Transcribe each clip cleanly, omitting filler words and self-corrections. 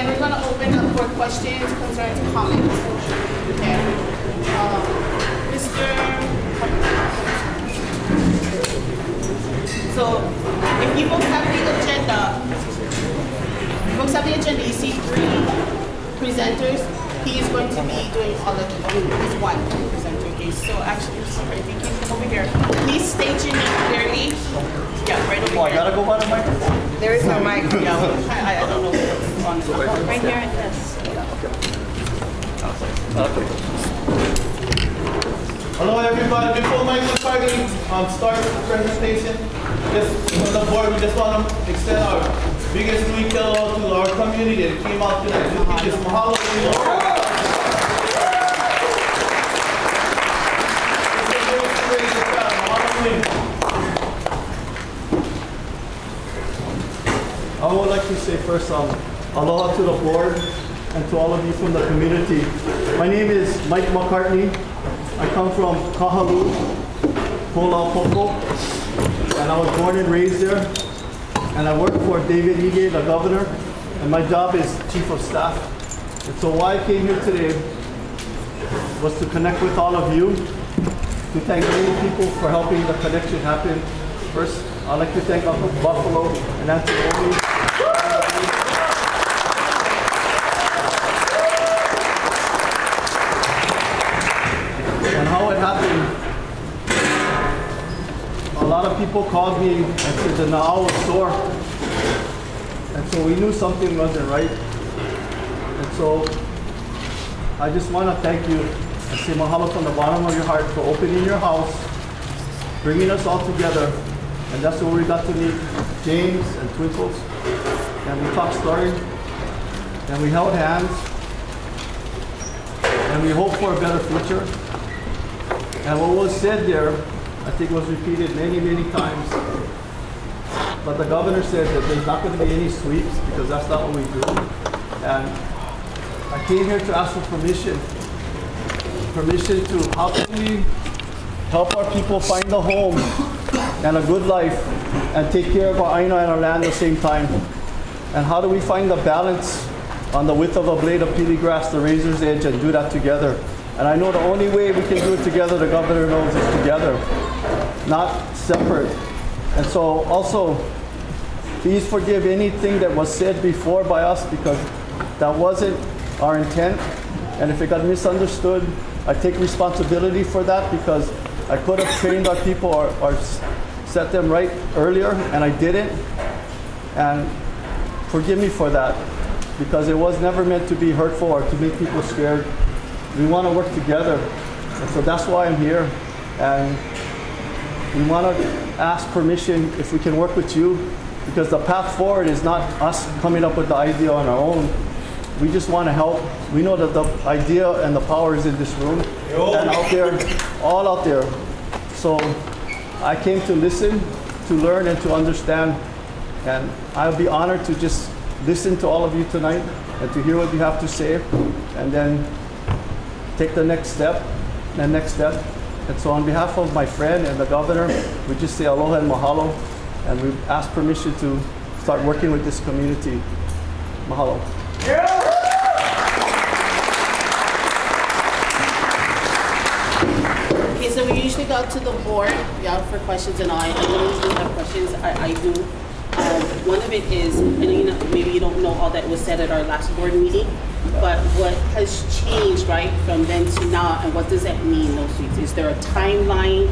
then we're going to open up for questions, concerns, and comments. Okay. So, if you folks have the agenda, you see 3 presenters. He is going to be doing all of them. He's one presenter. Okay, so actually, if you can come over here, please state your name clearly. Yeah, right over here. I gotta go by the microphone. There is no mic. Yeah, I don't know what's on the right here. Yes. Okay. Hello, everybody. Before McCartney starts the presentation, just from the board, we just want to extend our biggest week hello to our community that came out tonight. Just mahalo to you all. I would like to say first, aloha to the board and to all of you from the community. My name is Mike McCartney. I come from Kahalu, Pola'opoko, and I was born and raised there. And I work for David Ige, the governor, and my job is chief of staff. And so why I came here today was to connect with all of you, to thank many people for helping the connection happen. First, I'd like to thank Uncle Buffalo and Auntie Omi. And how it happened, a lot of people called me and said the na'au was sore. And so we knew something wasn't right. And so I just want to thank you and say mahalo from the bottom of your heart for opening your house, bringing us all together. And that's where we got to meet James and Twinkles. And we talked story. And we held hands. And we hope for a better future. And what was said there, I think was repeated many, many times. But the governor said that there's not going to be any sweeps because that's not what we do. And I came here to ask for permission to how can we help our people find a home and a good life and take care of our aina and our land at the same time. And how do we find the balance on the width of a blade of pili grass, the razor's edge, and do that together? And I know the only way we can do it together, the governor knows, is together, not separate. And so also, please forgive anything that was said before by us because that wasn't our intent. And if it got misunderstood, I take responsibility for that because I could have trained our people or set them right earlier, and I didn't. And forgive me for that because it was never meant to be hurtful or to make people scared. We want to work together, and so that's why I'm here. And we want to ask permission if we can work with you, because the path forward is not us coming up with the idea on our own. We just want to help. We know that the idea and the power is in this room and out there, all out there. So I came to listen, to learn, and to understand. And I'll be honored to just listen to all of you tonight and to hear what you have to say, and then take the next step and next step. And so on behalf of my friend and the governor, we just say aloha and mahalo, and we ask permission to start working with this community. Mahalo. Okay, so we usually go to the board for questions and all. I don't usually have questions. I do. One of it is, and maybe you don't know all that was said at our last board meeting, but what has changed, right, from then to now, and what does that mean, those suites? Is there a timeline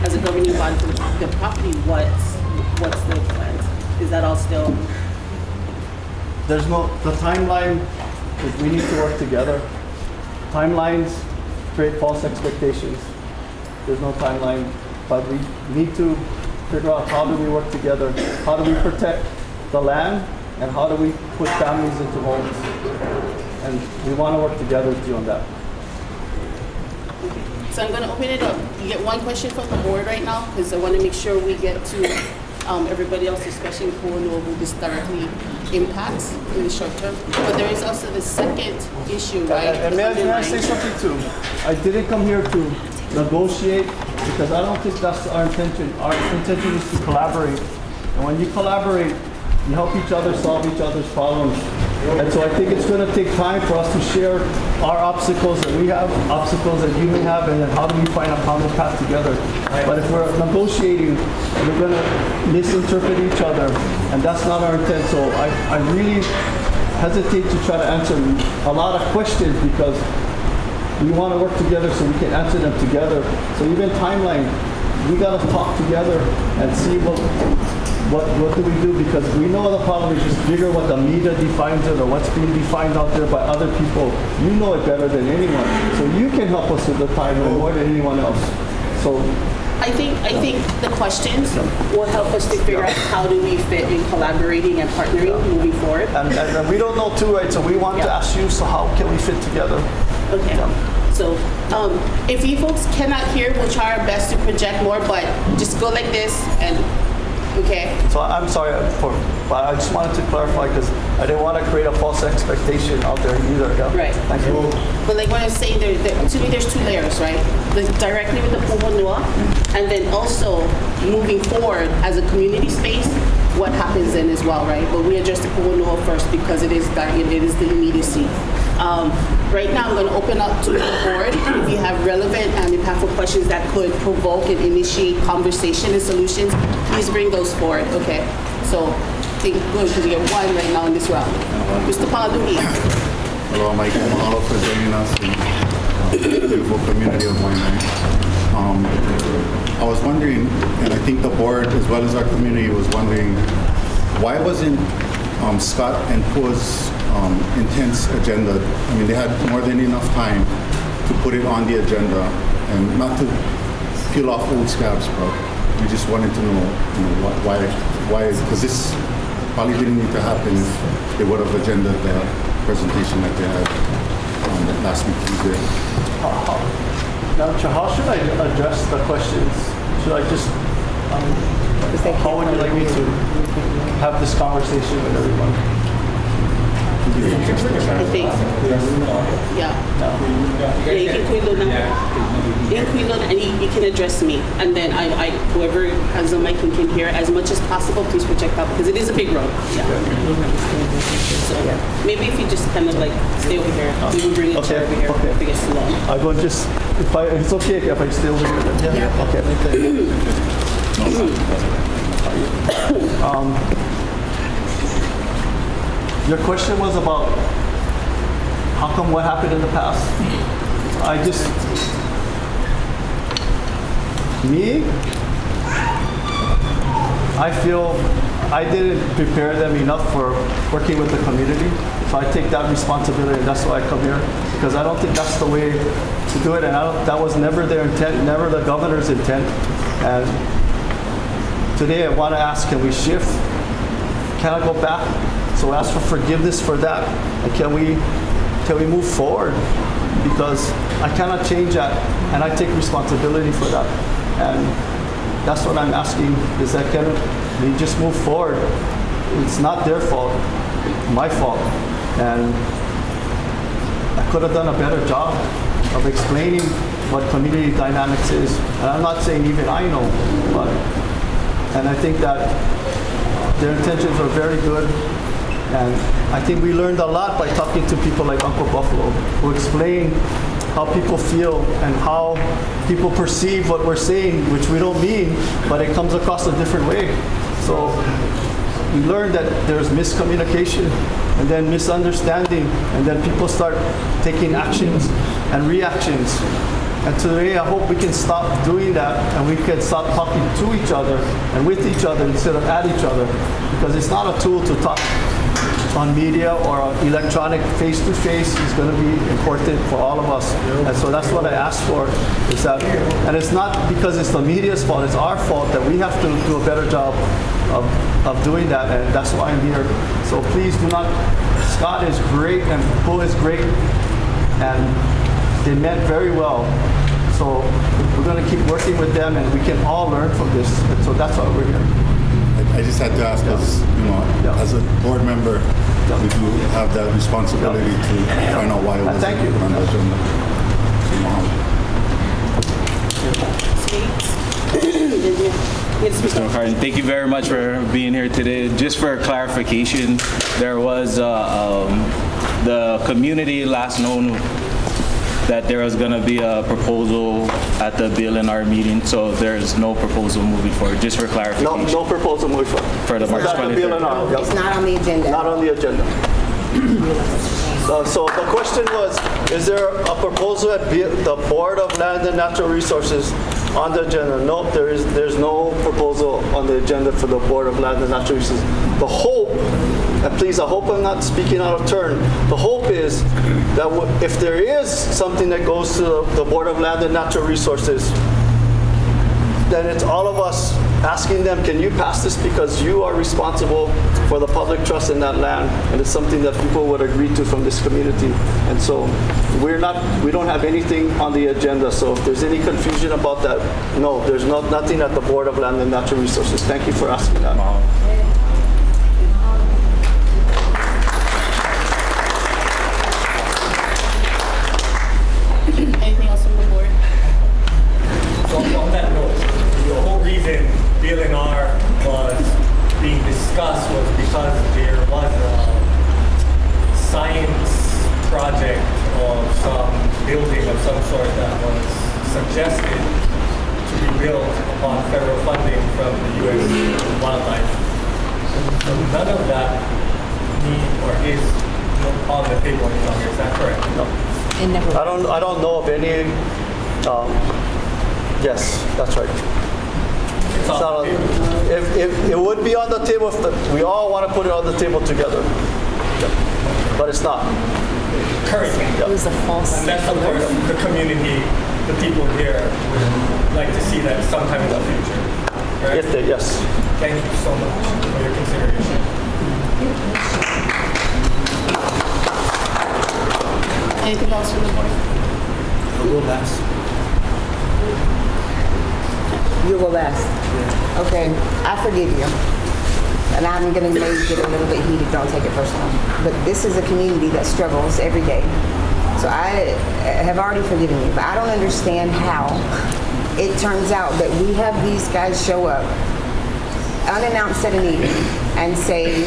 as a governing body for the property? What's the plan? Is that all still? There's no, the timeline is we need to work together. Timelines create false expectations. There's no timeline, but we need to figure out how do we work together, how do we protect the land, and how do we put families into homes. And we want to work together with you on that. So I'm going to open it up. You get one question from the board right now, because I want to make sure we get to everybody else, especially who know who this directly impacts in the short term. But there is also the second issue, right? And may I say something too? I didn't come here to negotiate because I don't think that's our intention. Our intention is to collaborate. And when you collaborate, you help each other solve each other's problems. And so I think it's going to take time for us to share our obstacles that we have, obstacles that you may have, and then how do we find a common path together. But if we're negotiating, we're going to misinterpret each other, and that's not our intent. So I really hesitate to try to answer a lot of questions because we want to work together so we can answer them together. So even timeline, we got to talk together and see what do we do, because we know the problem is just bigger what the media defines it or what's being defined out there by other people. You know it better than anyone. So you can help us with the timeline more than anyone else. So I think the questions will help us to figure out how do we fit in collaborating and partnering moving forward. And we don't know too, right? So we want to ask you, so how can we fit together? Okay. So if you folks cannot hear, we'll try our best to project more, but just go like this and, okay. So I'm sorry, but I just wanted to clarify because I didn't want to create a false expectation out there either. Yeah? Right. Thank you. But like what I was saying, to me there's two layers, right? Directly with the Puhonua, and then also moving forward as a community space, what happens then as well, right? But we address the Puhonua first because it is the immediacy. Right now, I'm going to open up to the board. If you have relevant and impactful questions that could provoke and initiate conversation and solutions, please bring those forward. Okay. So, I think good because we have one right now in this round. Mr. Palumi. Hello, Mike. Mahalo for joining us in the beautiful community of Waianae. I was wondering, and I think the board as well as our community was wondering, why wasn't Scott and Pua's intense agenda? I mean, they had more than enough time to put it on the agenda, and not to peel off old scabs, but we just wanted to know, why, because this probably didn't need to happen if they would have agendaed the presentation that they had last week Tuesday. Now, how should I address the questions? Should I just, how would you like me to have this conversation with everyone? I think. Yeah. You can Kuilo now. You can Kuilo and you can address me. And then whoever has the mic and can hear as much as possible, please project out because it is a big road. Yeah. So maybe if you just kind of like stay over here, we will bring it over here if it gets too long. I will just, it's okay if I stay over here. Yeah. Okay. Your question was about how come what happened in the past? I feel I didn't prepare them enough for working with the community. So I take that responsibility, and that's why I come here, because I don't think that's the way to do it, and that was never their intent, never the governor's intent. And today I want to ask, can we shift? Can I go back? So ask for forgiveness for that. And can we move forward? Because I cannot change that, and I take responsibility for that. And that's what I'm asking, is that can we just move forward? It's not their fault, my fault. And I could have done a better job of explaining what community dynamics is. And I'm not saying even I know, and I think that their intentions are very good. And I think we learned a lot by talking to people like Uncle Buffalo, who explain how people feel and how people perceive what we're saying, which we don't mean, but it comes across a different way. So we learned that there's miscommunication and then misunderstanding, and then people start taking actions and reactions. And today I hope we can stop doing that, and we can stop talking to each other and with each other instead of at each other, because it's not a tool to talk on media or on electronic. Face-to-face is going to be important for all of us. And so that's what I asked for, is that, and it's not because it's the media's fault, it's our fault that we have to do a better job of doing that, and that's why I'm here. So please do not, Scott is great and Pooh is great, and they meant very well. So we're going to keep working with them, and we can all learn from this. And so that's why we're here. I just had to ask, as as a board member, we do have that responsibility to find out why it wasn't on the agenda. Sweet. Mr. McCartney, thank you very much for being here today. Just for clarification, there was the community last known that there was going to be a proposal at the BLNR meeting, so there's no proposal moving forward, just for clarification. No proposal moving forward. For the March 23rd. Yep. It's not on the agenda. Not on the agenda. So the question was, is there a proposal at the Board of Land and Natural Resources on the agenda? Nope, there's no proposal on the agenda for the Board of Land and Natural Resources. The hope, and please, I hope I'm not speaking out of turn, the hope is that if there is something that goes to the Board of Land and Natural Resources, then it's all of us asking them, can you pass this because you are responsible for the public trust in that land, and it's something that people would agree to from this community. And so we don't have anything on the agenda, so if there's any confusion about that, no, there's nothing at the Board of Land and Natural Resources. Thank you for asking that. Anything else from the board? So on that note, the whole reason BLNR was being discussed was because there was a science project or some building of some sort that was suggested to be built upon federal funding from the U.S. Wildlife. So none of that is on the table any longer. Is that correct? No. I don't know of any. Yes, that's right. It's It's not on, it would be on the table if we all want to put it on the table together, but it's not. Currently. It was a false. And that's of course the community, the people here would like to see that sometime in the future. Right? Yes. Thank you so much for your consideration. Anything else from the board? I'll go last. You'll go last. Okay, I forgive you. And I'm going to maybe get a little bit heated, don't take it personal. But this is a community that struggles every day. So I have already forgiven you, but I don't understand how it turns out that we have these guys show up unannounced at a meeting and say,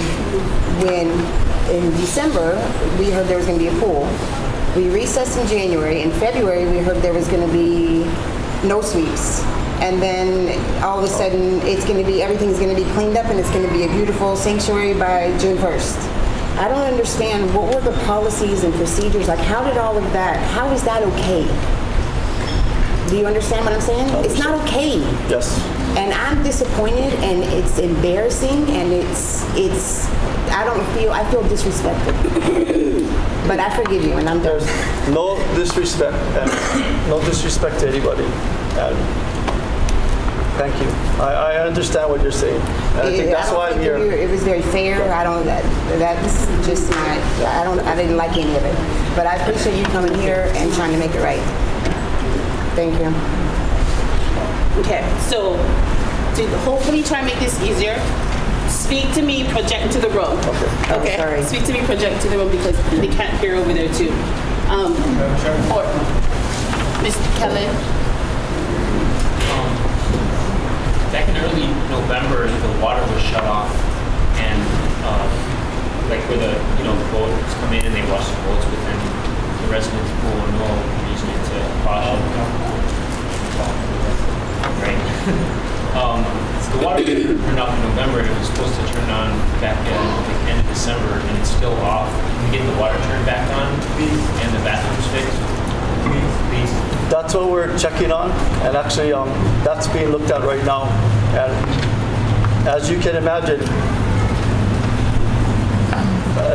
when in December we heard there was going to be a pool. We recessed in January. In February we heard there was going to be no sweeps. And then all of a sudden it's going to be, everything's going to be cleaned up and it's going to be a beautiful sanctuary by June 1st. I don't understand, what were the policies and procedures? Like, how did all of that, how is that okay? Do you understand what I'm saying? It's not okay. Yes. And I'm disappointed, and it's embarrassing, and I feel disrespected. But I forgive you, and I'm done. There's no disrespect, and no disrespect to anybody. And thank you. I understand what you're saying. And I think that's why I'm here. It was very fair. That's just not, I didn't like any of it. But I appreciate you coming here and trying to make it right. Thank you. Okay, so to hopefully try and make this easier, speak to me, project to the room. Okay. Okay. Sorry. Speak to me, project to the room, because they can't hear over there too. Or Ms. Kelly. Back in early November, the water was shut off, and like where the boats come in and they wash the boats within the residence pool, and no reason to wash it. Right. The water didn't turn off in November, and it was supposed to turn on back at the end of December, and it's still off. Can we get the water turned back on, please, and the bathrooms fixed? Please. That's what we're checking on, and actually that's being looked at right now. And as you can imagine,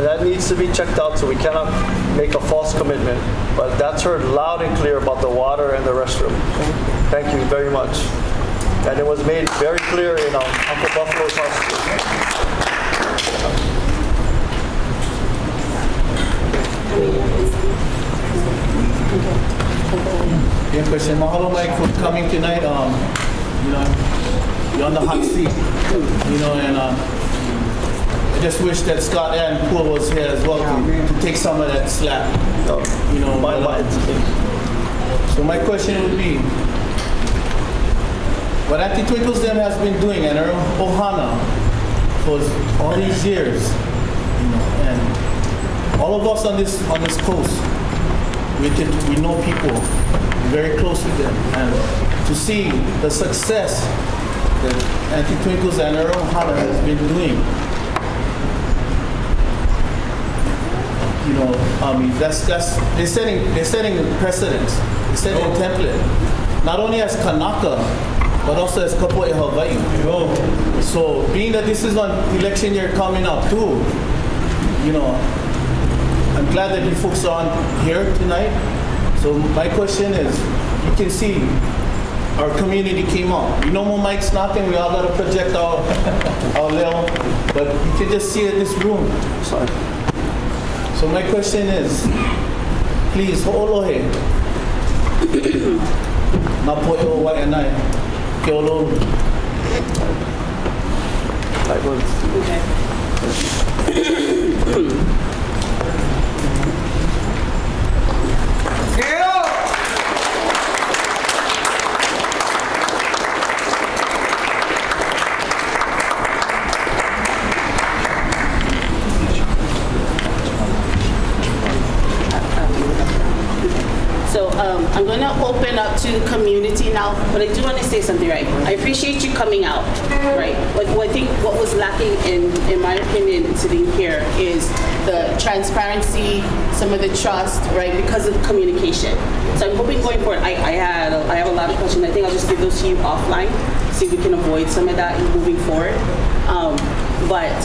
that needs to be checked out, so we cannot make a false commitment. But that's heard loud and clear about the water and the restroom. Thank you very much. And it was made very clear in Uncle Buffalo's hospital. Yeah, question. Mahalo, Mike, for coming tonight. You're on the hot seat, and I just wish that Scott and Poole was here as well to take some of that slack. So my question would be, what Auntie Twinkles them has been doing and her Ohana for all these years, you know, and all of us on this coast, we know people very close with them, and to see the success that Auntie Twinkles and her Ohana has been doing, you know, I mean, they're setting precedents, they're setting a template, not only as Kanaka, but also as Kapo'e Hawaii. So being that this is an election year coming up too, you know, I'm glad that you folks are on here tonight. So my question is, you can see our community came up. You know, more mics knocking, we all gotta project our level, but you can just see it in this room. Sorry. So my question is, please, ho'olohe, na po'o Waianae, ke olo. So I'm going to open up to the community now, but I do want to say something, right? I appreciate you coming out, right? But I think what was lacking, in my opinion, sitting here is the transparency, some of the trust, right? Because of communication. So I'm hoping going forward, I have a lot of questions. I think I'll just give those to you offline, see if we can avoid some of that moving forward. But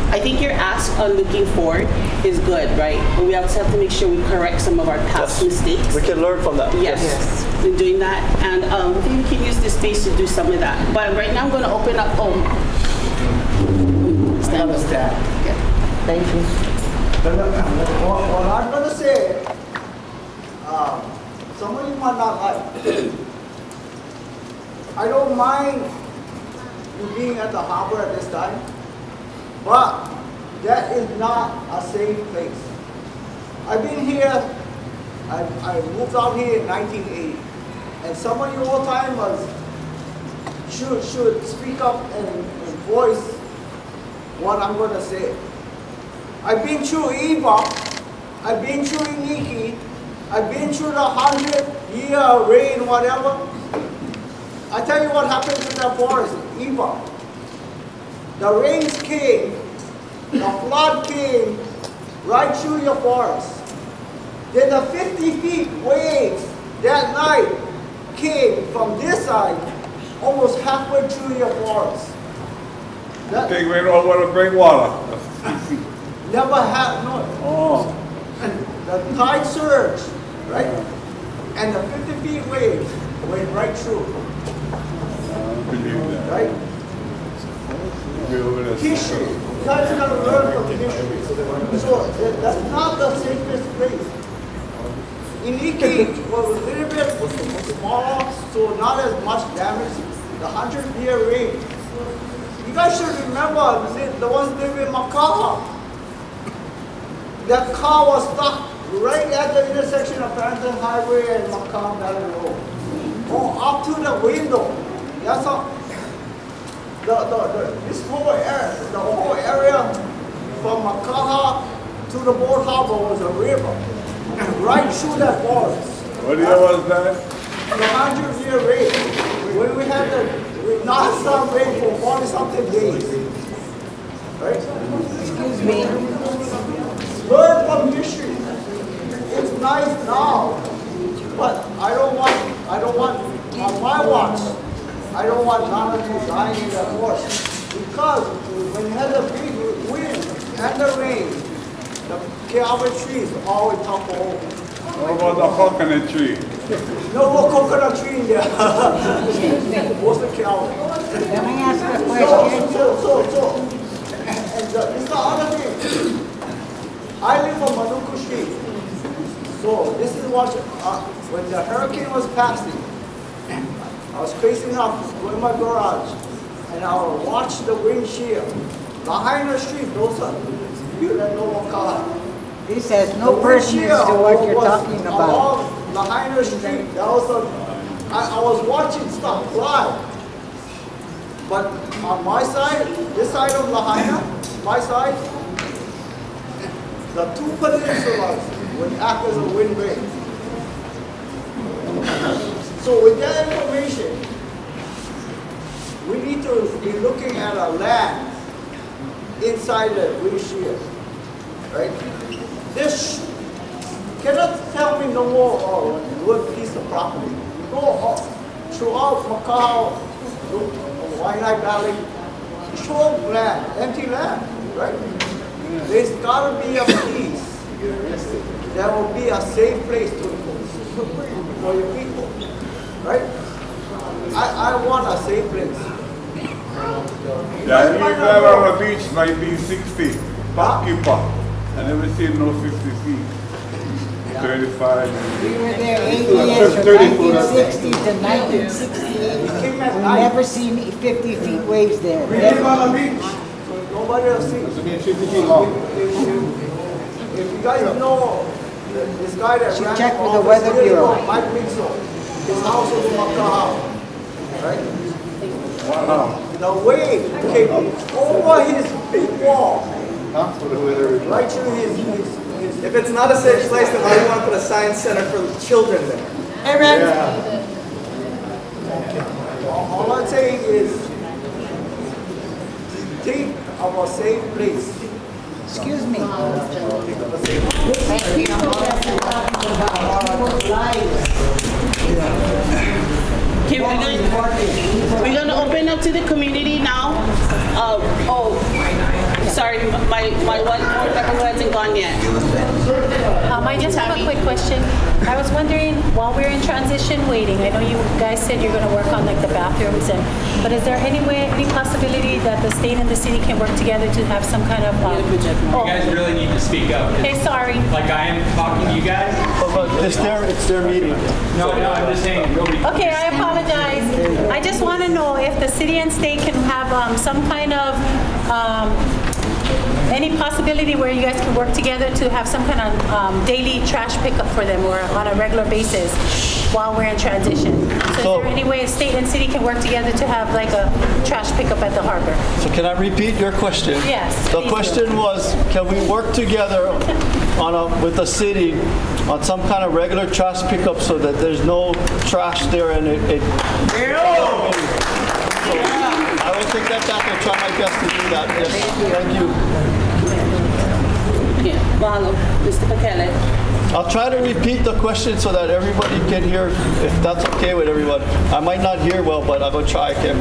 I think your ask on looking forward is good, right? But we also have to make sure we correct some of our past mistakes. We can learn from that. Yes, in doing that. And I think we can use this space to do some of that. But right now I'm going to open up. Stand up. Yeah. Thank you. What I'm going to say, some of you might not like. I don't mind you being at the harbor at this time. But that is not a safe place. I've been here, I moved out here in 1980. And some of you old timers should speak up and voice what I'm going to say. I've been through Eva, I've been through Iniki, I've been through the 100-year rain, whatever. I tell you what happens in that forest, Eva. The rains came, the flood came right through your forest. Then the 50 feet waves that night came from this side, almost halfway through your forest. That think we don't want to bring water. never had, no. Oh. And the tide surged, right? And the 50 feet waves went right through, Believe that. right? History. You guys are going to learn from history. So that's not the safest place. Iniki was a little bit smaller, so not as much damage. The 100-year rain. You guys should remember the ones living in Makaha. That car was stuck right at the intersection of Phantom Highway and Makaha Valley Road. Oh, up to the window. That's all. This whole area, the whole area from Makaha to the Boat Harbor was a river, right through that forest. What year was that? The 100-year rain, when we had the non-stop rain for 40-something days. Right? Excuse me. Learn from history. It's nice now, but I don't want on my watch. I don't want none of you dying in that forest. Because when you have the big wind and the rain, the caoba trees always topple over. What about the coconut tree? No more coconut tree in there. What's the caoba? Let me ask you a question. And it's the other thing. I live on Manuku Street. So this is what, when the hurricane was passing, I was facing up, go in my garage, and I would watch the windshield. Behind the street, those are you that know what car. This has no pertinence to what you're talking about. Lahaina Street, that was I was watching stuff live. But on my side, this side of Lahaina, my side, the two peninsulas would act as a windbreak. So with that information, we need to be looking at our land inside the windshield, right? This cannot tell me no more one piece of property. You go throughout Macau, Waianae Valley, show land, empty land, right? There's got to be a place that will be a safe place for your people, right? I want a safe place. Yeah, I live there on the beach 1960, parkkeeper. I never seen no 50 feet. 35. We were there 8 years from 1960 to 1968. We never seen 50 feet waves there. We live on the beach. Nobody else sees. If you guys know this guy that ran check with the Weather Bureau. Mike Mixo, his house was in Macau, right? Wow. The wave came over his big wall, right through his. If it's not a safe place, then why do you want to put a science center for children there? Aaron. All I'm saying is, think of a safe place. Excuse me. Okay, we're gonna open up to the community now. Sorry, my one board member who hasn't gone yet. I just have a quick question. I was wondering, while we're in transition waiting, I know you guys said you're going to work on like the bathrooms, but is there any possibility that the state and the city can work together to have some kind of? You guys really need to speak up. Okay, sorry. Like I am talking to you guys. It's their meeting. No, I'm just saying. Okay, I apologize. I just want to know if the city and state can have some kind of any possibility where you guys can work together to have some kind of daily trash pickup for them or on a regular basis while we're in transition. So is there any way a state and city can work together to have like a trash pickup at the harbor? So can I repeat your question? Yes. The question was, can we work together with the city on some kind of regular trash pickup so that there's no trash there and I will take that back and try my best to do that. Yes. Thank you. Mr. Pakele. I'll try to repeat the question so that everybody can hear, if that's okay with everyone. I might not hear well, but I will try again.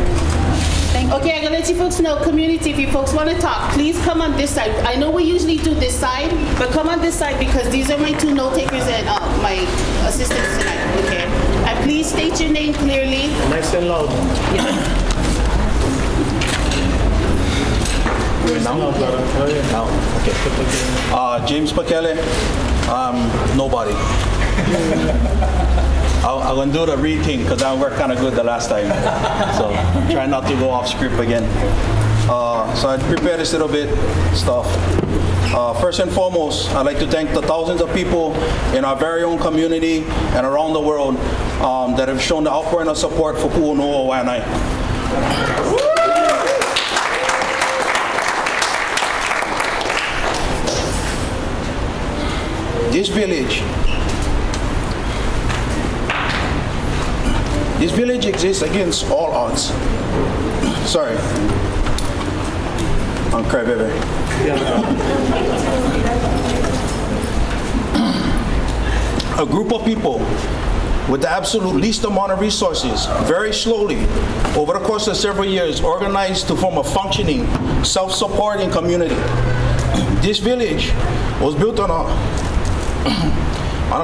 Okay, I'm gonna let you folks know, community, if you folks want to talk, please come on this side. I know we usually do this side, but come on this side because these are my two note takers and my assistants tonight, okay? And please state your name clearly. Nice and loud. Yeah. James Pakele, nobody. I'm going to do the read thing because I worked kind of good the last time. So try not to go off script again. So I prepared this little bit stuff. First and foremost, I'd like to thank the thousands of people in our very own community and around the world that have shown the outpouring of support for Pu'uno'o Waianae. This village exists against all odds. Sorry. I'm crybaby. A group of people with the absolute least amount of resources, very slowly, over the course of several years, organized to form a functioning, self-supporting community. This village was built on a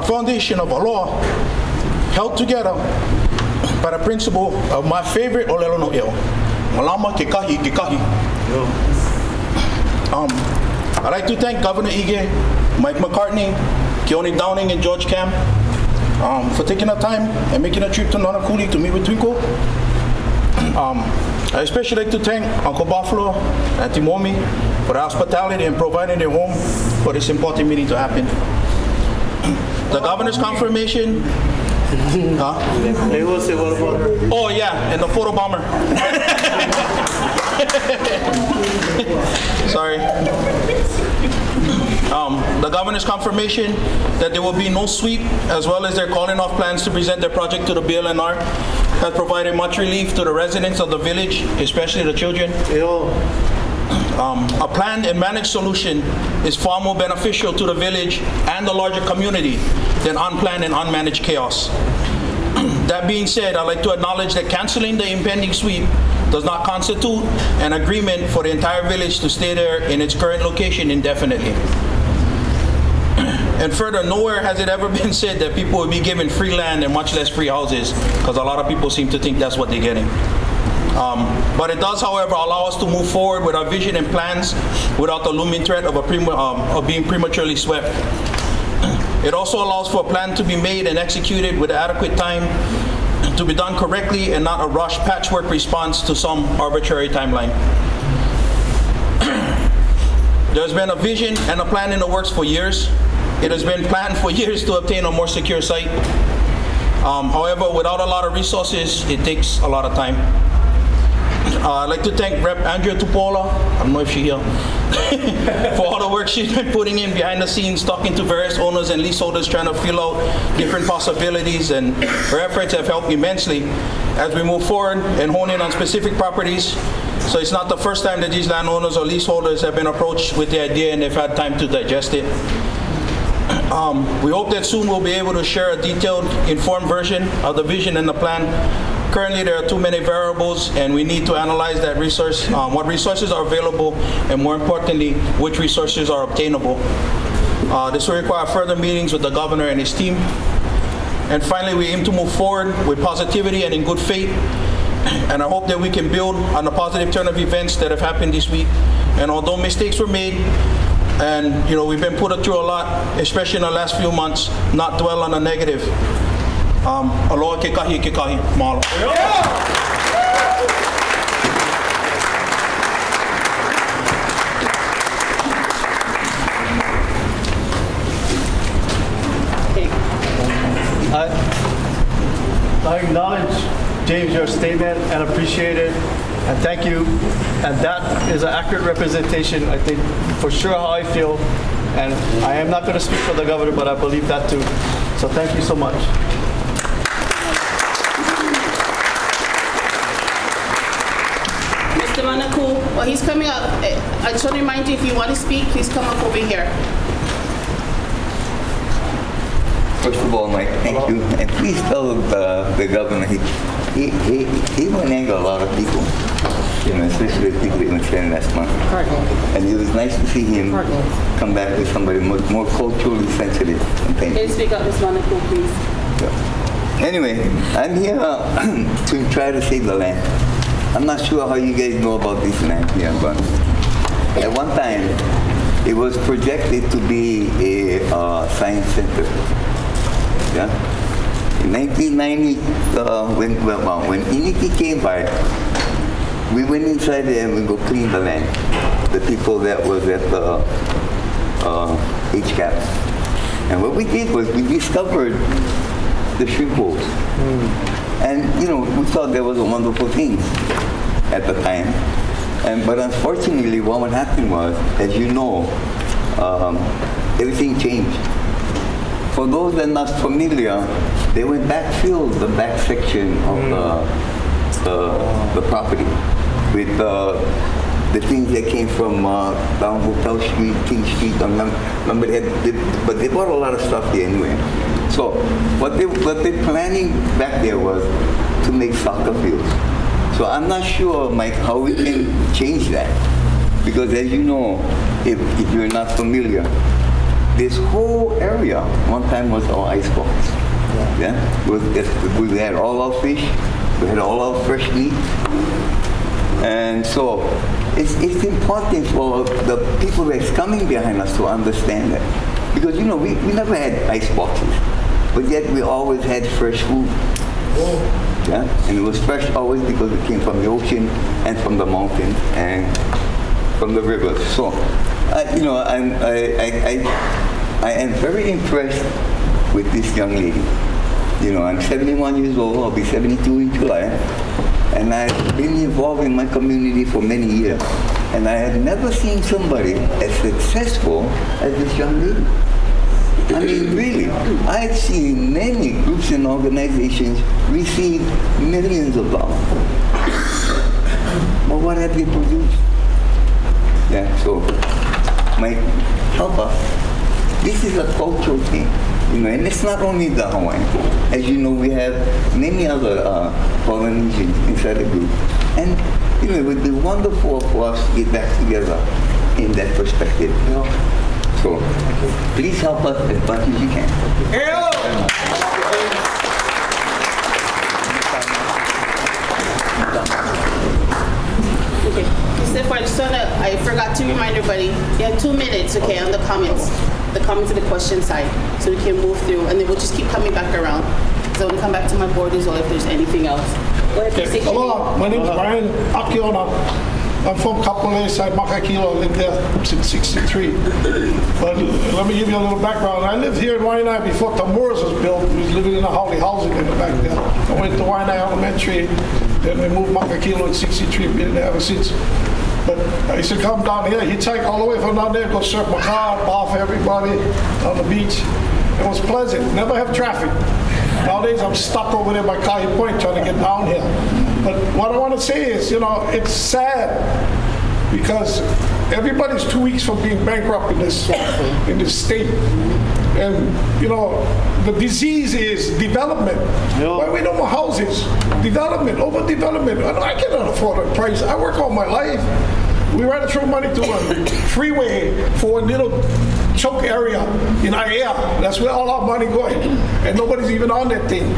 foundation of a law held together by the principle of my favorite Olelo no Eo, Malama ke kahi ke kahi. I'd like to thank Governor Ige, Mike McCartney, Keone Downing, and George Camp for taking the time and making a trip to Nanakuli to meet with Twinkle. I especially like to thank Uncle Buffalo and Timomi for the hospitality and providing their home for this important meeting to happen. The governor's confirmation. Huh? They will say what about her? Oh yeah, and the photo bomber. Sorry. The governor's confirmation that there will be no sweep, as well as their calling off plans to present their project to the BLNR, has provided much relief to the residents of the village, especially the children. A planned and managed solution is far more beneficial to the village and the larger community than unplanned and unmanaged chaos. That being said, I'd like to acknowledge that canceling the impending sweep does not constitute an agreement for the entire village to stay there in its current location indefinitely. And further, nowhere has it ever been said that people will be given free land and much less free houses, because a lot of people seem to think that's what they're getting. But it does, however, allow us to move forward with our vision and plans without the looming threat of being prematurely swept. It also allows for a plan to be made and executed with adequate time to be done correctly and not a rushed patchwork response to some arbitrary timeline. There's been a vision and a plan in the works for years. It has been planned for years to obtain a more secure site. However, without a lot of resources, it takes a lot of time. I'd like to thank Rep. Andrea Tupola, I don't know if she's here, for all the work she's been putting in behind the scenes, talking to various owners and leaseholders, trying to fill out different possibilities, and her efforts have helped immensely as we move forward and hone in on specific properties. So it's not the first time that these landowners or leaseholders have been approached with the idea and they've had time to digest it. We hope that soon we'll be able to share a detailed, informed version of the vision and the plan. Currently, there are too many variables, and we need to analyze that resource, what resources are available, and more importantly, which resources are obtainable. This will require further meetings with the governor and his team. And finally, we aim to move forward with positivity and in good faith. And I hope that we can build on the positive turn of events that have happened this week. And although mistakes were made, and we've been put through a lot, especially in the last few months, not dwell on the negative. Aloha ke kahi ke kahi. Mahalo. I acknowledge, James, your statement and appreciate it, and thank you. And that is an accurate representation, I think, for sure how I feel. And I am not going to speak for the governor, but I believe that too. So thank you so much. Mr. Manaku, well, he's coming up. I just want to remind you, if you want to speak, please come up over here. First of all, Mike, thank you. And please tell the governor he will anger a lot of people, especially the people that went there last month. And it was nice to see him come back with somebody more culturally sensitive. Can you speak up, Ms. Manaku, please? Yeah. Anyway, I'm here to try to save the land. I'm not sure how you guys know about this land here, but at one time, it was projected to be a science center. Yeah. In 1990, when Iniki came by, we went inside there and we go clean the land. The people that was at the HCAPS. And what we did was we discovered the shrimp holes. And we thought that was a wonderful thing at the time. But unfortunately, what happened was, as you know, everything changed. For those that are not familiar, they went backfill the back section of the property with the things that came from down Hotel Street, King Street, but they bought a lot of stuff there anyway. So what they're planning back there was to make soccer fields. So I'm not sure, Mike, how we can change that. Because as you know, if you're not familiar, this whole area one time was all ice box. Yeah? We had all our fish, we had all our fresh meat. And so it's important for the people that's coming behind us to understand that. Because we never had ice boxes, but yet we always had fresh food. Yeah? And it was fresh always because it came from the ocean and from the mountains and from the rivers. So, I am very impressed with this young lady. You know, I'm 71 years old, I'll be 72 in July, and I've been involved in my community for many years. And I had never seen somebody as successful as this young lady. I mean, really, I had seen many groups and organizations receive millions of dollars. But what have they produced? Yeah, so, Mike, help us. This is a cultural thing, you know, and it's not only the Hawaiian. As you know, we have many other Polynesians inside the group. And, you know, it would be wonderful for us to get back together in that perspective, you know. So, please help us as much as you can. Okay, Steph, I forgot to remind everybody, you have 2 minutes, okay, on the comments to the question side, so we can move through, and then we'll just keep coming back around. So we'll come back to my board as well if there's anything else. Go ahead, okay. Hello, my name is Brian Akiona. I'm from Kapolei side, Makakilo. I lived there since '63. But let me give you a little background. I lived here in Waianae before Tamura's was built. We was living in a Howley housing in the back there. I went to Waianae Elementary, then we moved Makakilo in '63, been there ever since. But I used to come down here, hitchhike all the way from down there, go surf my car, bath everybody on the beach. It was pleasant, never have traffic. Nowadays I'm stuck over there by Kahi Point trying to get down here. But what I want to say is, you know, it's sad because everybody's 2 weeks from being bankrupt in this state. And, you know, the disease is development. Why we no more houses? Development, overdevelopment. I cannot afford a price. I work all my life. We rather throw money to a freeway for a little choke area in our area. That's where all our money going. And nobody's even on that thing.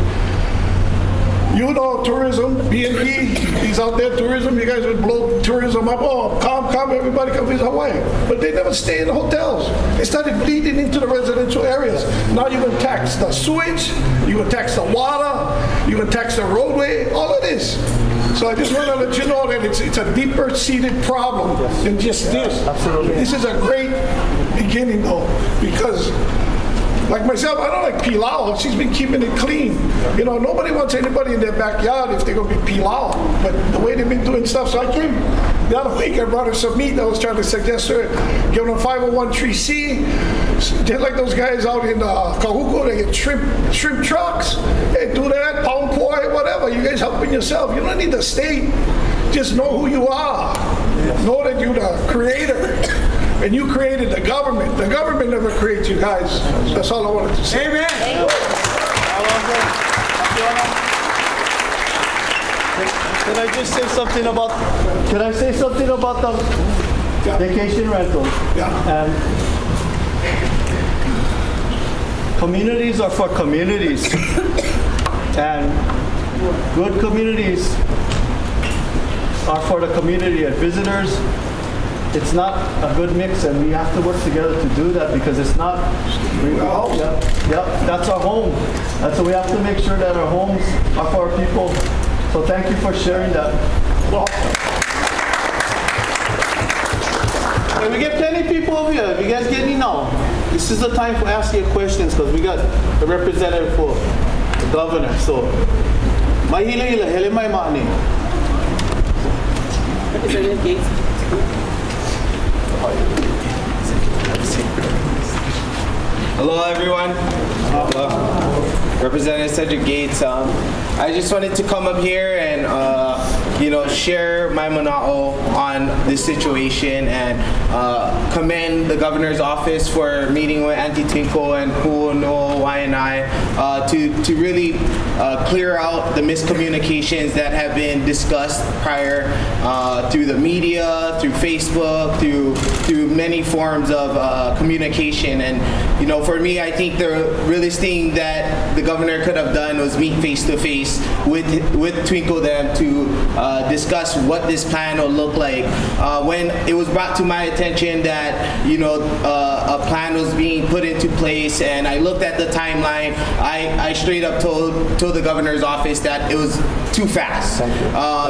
You know, tourism, B&B, he's out there, tourism, you guys would blow tourism up. Oh, come, everybody come visit Hawaii. But they never stay in the hotels. They started bleeding into the residential areas. Now you're gonna tax the sewage, you're gonna tax the water, you're gonna tax the roadway, all of this. So I just want to let you know that it's a deeper seated problem than just this. Absolutely. This is a great beginning though, because like myself, I don't like pilau. She's been keeping it clean. You know, nobody wants anybody in their backyard if they're going to be pilau. But the way they've been doing stuff, so I came the other week, I brought her some meat. I was trying to suggest to her, give them 501(c)(3), just like those guys out in Kahuku, they get shrimp trucks. They do that, pound poi, whatever. You guys helping yourself. You don't need the state. Just know who you are. Know that you're the creator. And you created the government. The government never creates you guys. That's all I wanted to say. Amen. Can I just say something about? Can I say something about the vacation rentals? Yeah. Communities are for communities, and good communities are for the community. And visitors, it's not a good mix, and we have to work together to do that because it's not. That's our home. That's why we have to make sure that our homes are for our people. So thank you for sharing that. And we get plenty of people over here. If you guys get me now, this is the time for asking questions because we got a representative for the governor. So, mahila ila hele mai maani. Representative Gates. Hello, everyone. Representative Cedric Gates. I just wanted to come up here and, share my mana'o on this situation and commend the governor's office for meeting with Auntie Twinkle and Pu'uno Waianae to really clear out the miscommunications that have been discussed prior through the media, through Facebook, through many forms of communication. And, for me, I think the realest thing that the governor could have done was meet face to face with Twinkle them to discuss what this plan will look like. When it was brought to my attention that, you know, a plan was being put into place, and I looked at the timeline, I straight up told the governor's office that it was too fast.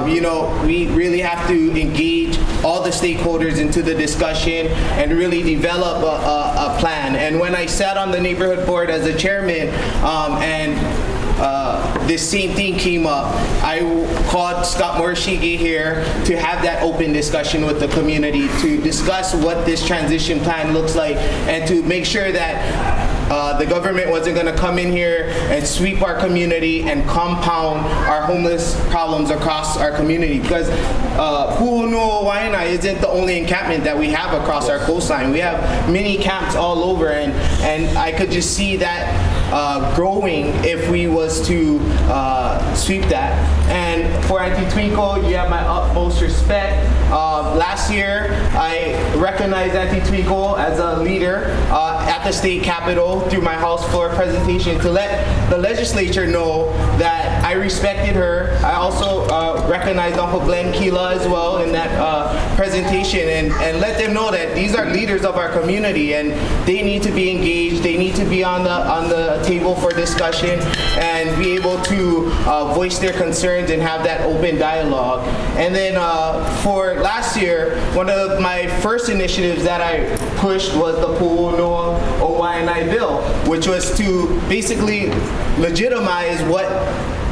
You know, we really have to engage all the stakeholders into the discussion and really develop a plan. And when I sat on the neighborhood board as a chairman, this same thing came up, I called Scott Morishige here to have that open discussion with the community to discuss what this transition plan looks like and to make sure that the government wasn't going to come in here and sweep our community and compound our homeless problems across our community, because Pu'unu'o Waianae isn't the only encampment that we have across our coastline. We have many camps all over, and I could just see that growing if we was to sweep that. And for Auntie Twinkle, you have my utmost respect. Last year, I recognized Auntie Twinkle as a leader at the state capitol through my House floor presentation to let the legislature know that I respected her. I also recognized Uncle Glenn Keela as well in that presentation, and let them know that these are leaders of our community and they need to be engaged. They need to be on the table for discussion and be able to voice their concerns and have that open dialogue. And then for last year, one of my first initiatives that I pushed was the Pu'unu'o Waianae bill, which was to basically legitimize what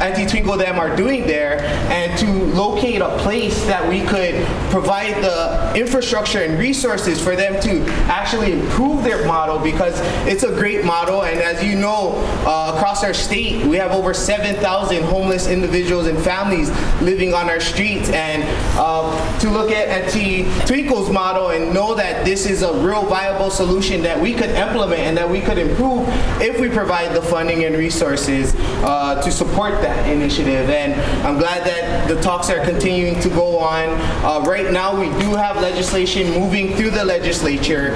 Auntie Twinkle them are doing there and to locate a place that we could provide the infrastructure and resources for them to actually improve their model, because it's a great model. And as you know, across our state, we have over 7,000 homeless individuals and families living on our streets. And to look at Auntie Twinkle's model and know that this is a real viable solution that we could implement and that we could improve if we provide the funding and resources to support that initiative. And I'm glad that the talks are continuing to go on. Right now, we do have legislation moving through the legislature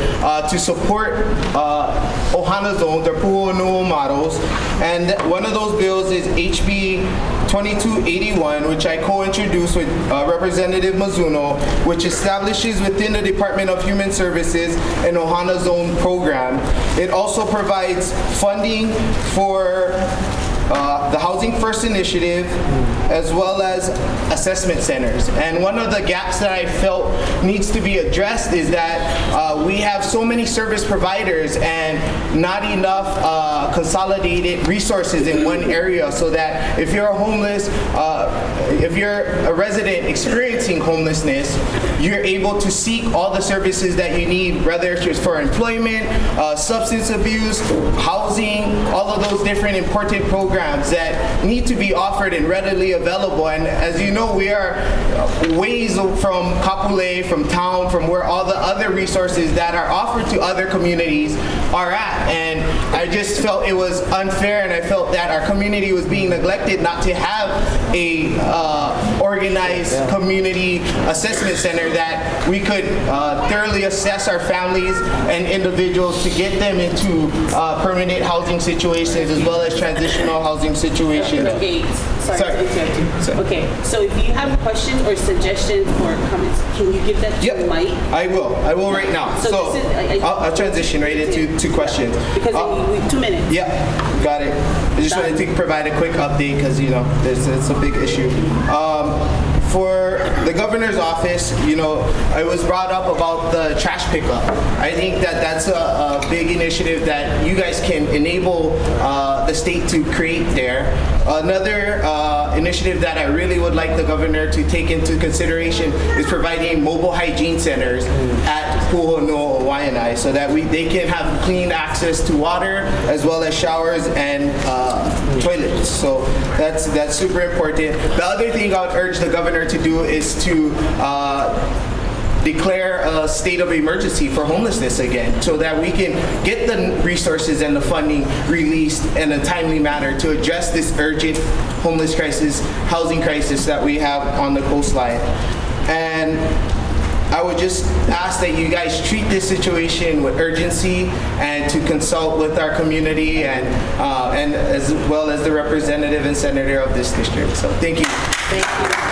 to support Ohana zones, or Pu'unu'o models. And one of those bills is HB 2281, which I co-introduced with Representative Mizuno, which establishes within the Department of Human Services an Ohana Zone program. It also provides funding for the Housing First Initiative, as well as assessment centers. And one of the gaps that I felt needs to be addressed is that we have so many service providers and not enough consolidated resources in one area, so that if you're homeless, if you're a resident experiencing homelessness, you're able to seek all the services that you need, whether it's for employment, substance abuse, housing, all of those different important programs that need to be offered and readily available. And as you know, we are ways from Kapolei, from town, from where all the other resources that are offered to other communities are at. And I just felt it was unfair, and I felt that our community was being neglected not to have a organized community assessment center that we could thoroughly assess our families and individuals to get them into permanent housing situations as well as transitional housing situations. Okay, sorry to interrupt you. Okay, so if you have questions or suggestions or comments, can you give that to Mike? I will right now. So I'll transition right into questions. Because we 2 minutes. Yeah, got it. I just wanted to provide a quick update because, you know, it's a big issue. For the governor's office, you know, I was brought up about the trash pickup. I think that that's a big initiative that you guys can enable the state to create there. Another initiative that I really would like the governor to take into consideration is providing mobile hygiene centers at Pu'unu'o Waianae, so that they can have clean access to water as well as showers and toilets. So that's super important. The other thing I would urge the governor to do is to declare a state of emergency for homelessness again, so that we can get the resources and the funding released in a timely manner to address this urgent homeless crisis, housing crisis that we have on the coastline. And I would just ask that you guys treat this situation with urgency and to consult with our community and as well as the representative and senator of this district. So thank you. Thank you.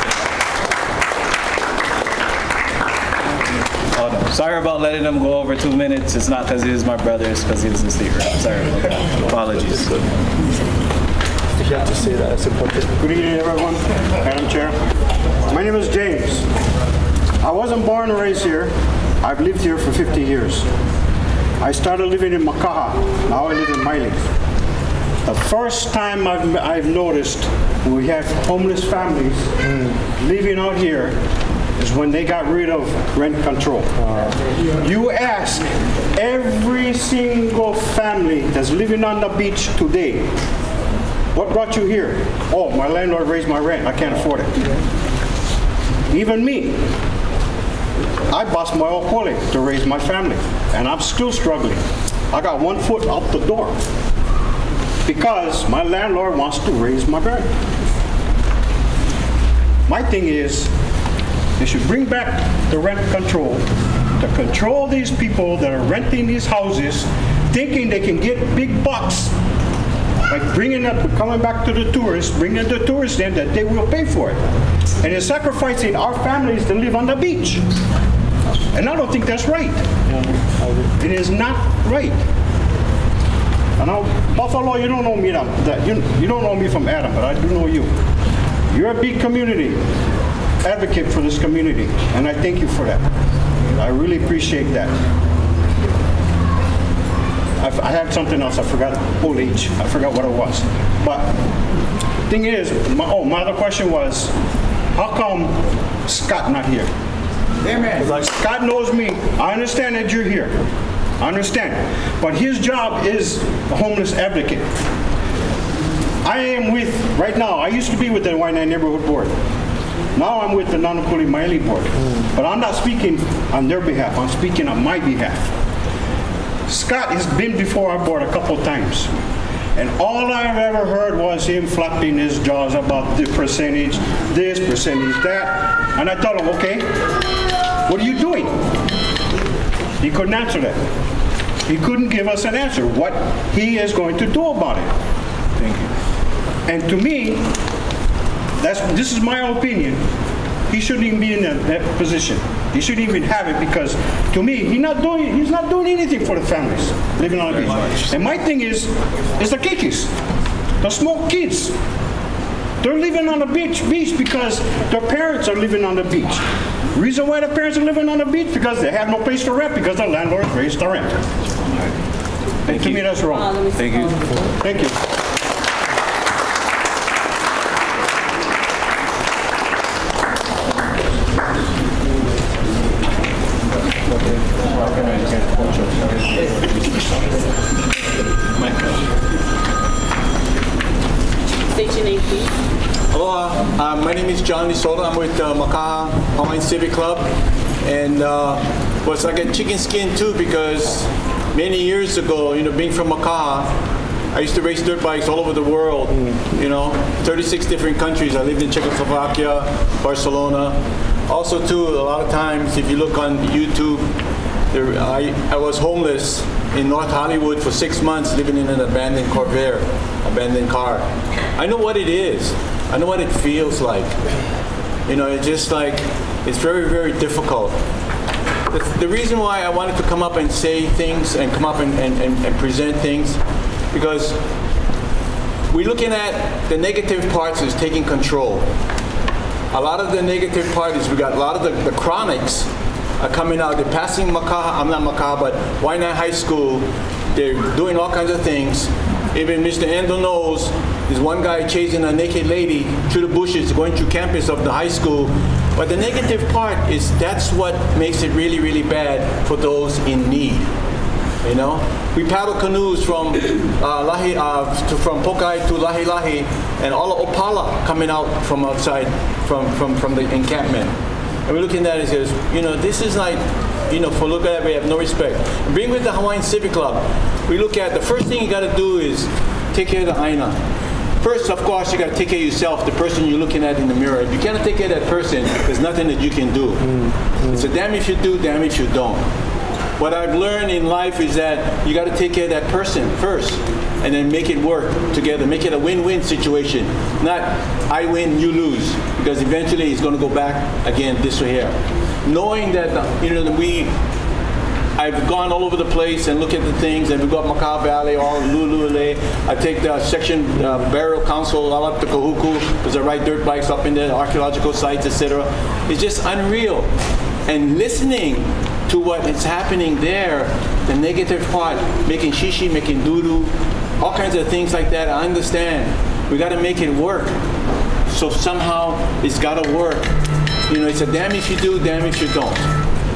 Sorry about letting him go over 2 minutes. It's not because he was my brother, it's because he was the state rep. Sorry about that. Apologies. You have to say that, it's important. Good evening, everyone. Madam Chair. My name is James. I wasn't born and raised here. I've lived here for 50 years. I started living in Makaha. Now I live in Miley. The first time I've noticed we have homeless families living out here is when they got rid of rent control. You ask every single family that's living on the beach today, what brought you here? Oh, my landlord raised my rent. I can't afford it. Even me. I bust my own pole to raise my family, and I'm still struggling. I got 1 foot out the door because my landlord wants to raise my rent. My thing is, they should bring back the rent control to control these people that are renting these houses, thinking they can get big bucks by coming back to the tourists, bringing the tourists in that they will pay for it. And they're sacrificing our families to live on the beach. And I don't think that's right. It is not right. And now, Buffalo, you don't know me you don't know me from Adam, but I do know you. You're a big community advocate for this community, and I thank you for that. I really appreciate that. I had something else. I forgot old age. I forgot what it was. But thing is, my other question was, how come Scott not here? Amen. Because Scott knows me. I understand that you're here. I understand. But his job is a homeless advocate. I am with, right now, I used to be with the Waianae Neighborhood Board. Now I'm with the Nanakuli Maili Board. But I'm not speaking on their behalf. I'm speaking on my behalf. Scott has been before our board a couple times. And all I've ever heard was him flapping his jaws about the percentage, this, percentage that. And I told him, okay, what are you doing? He couldn't answer that. He couldn't give us an answer, what he is going to do about it. Thank you. And to me, this is my opinion. He shouldn't even be in that position. He shouldn't even have it because, to me, he's not doing anything for the families living on the beach. And my thing is the kikis, the small kids. They're living on the beach because their parents are living on the beach. Reason why the parents are living on the beach because they have no place to rent because the landlord raised the rent. And to me, that's wrong. Thank you. Thank you. State your name, please. Hello, my name is John Soto. I'm with Makaha Hawaiian Civic Club, and well, it's like a chicken skin too because many years ago, being from Makaha, I used to race dirt bikes all over the world. 36 different countries. I lived in Czechoslovakia, Barcelona. Also, too, a lot of times, if you look on YouTube, I was homeless in North Hollywood for 6 months, living in an abandoned Corvair, abandoned car. I know what it is. I know what it feels like. It's just like, it's very, very difficult. The reason why I wanted to come up and say things and come up and present things, because we're looking at the negative parts is taking control. A lot of the negative part is we got a lot of the chronics are coming out. They're passing Makaha, I'm not Makaha, but Waianae High School. They're doing all kinds of things. Even Mr. Endo knows there's one guy chasing a naked lady through the bushes going through campus of the high school. But the negative part is that's what makes it really, really bad for those in need. We paddle canoes from from Pokai to Lahi Lahi, and all of Opala coming out from outside from the encampment. And we're looking at it and says, this is like, for look at it, we have no respect. Being with the Hawaiian Civic Club, we look at the first thing you got to do is take care of the aina. First, of course, you got to take care of yourself, the person you're looking at in the mirror. If you cannot take care of that person, there's nothing that you can do. It's a damn if you do, damn if you don't. What I've learned in life is that you got to take care of that person first, and then make it work together. Make it a win-win situation, not I win, you lose, because eventually it's going to go back again this way here. Knowing that I've gone all over the place and looked at the things, and we got Macau Valley, all Lulule. I take the section burial council all up to Kahuku, because I ride dirt bikes up in the archaeological sites, etc. It's just unreal. And listening to what is happening there, the negative part, making shishi, making doo-doo, all kinds of things like that, I understand. We got to make it work. So somehow it's got to work. You know, it's a damn if you do, damn if you don't.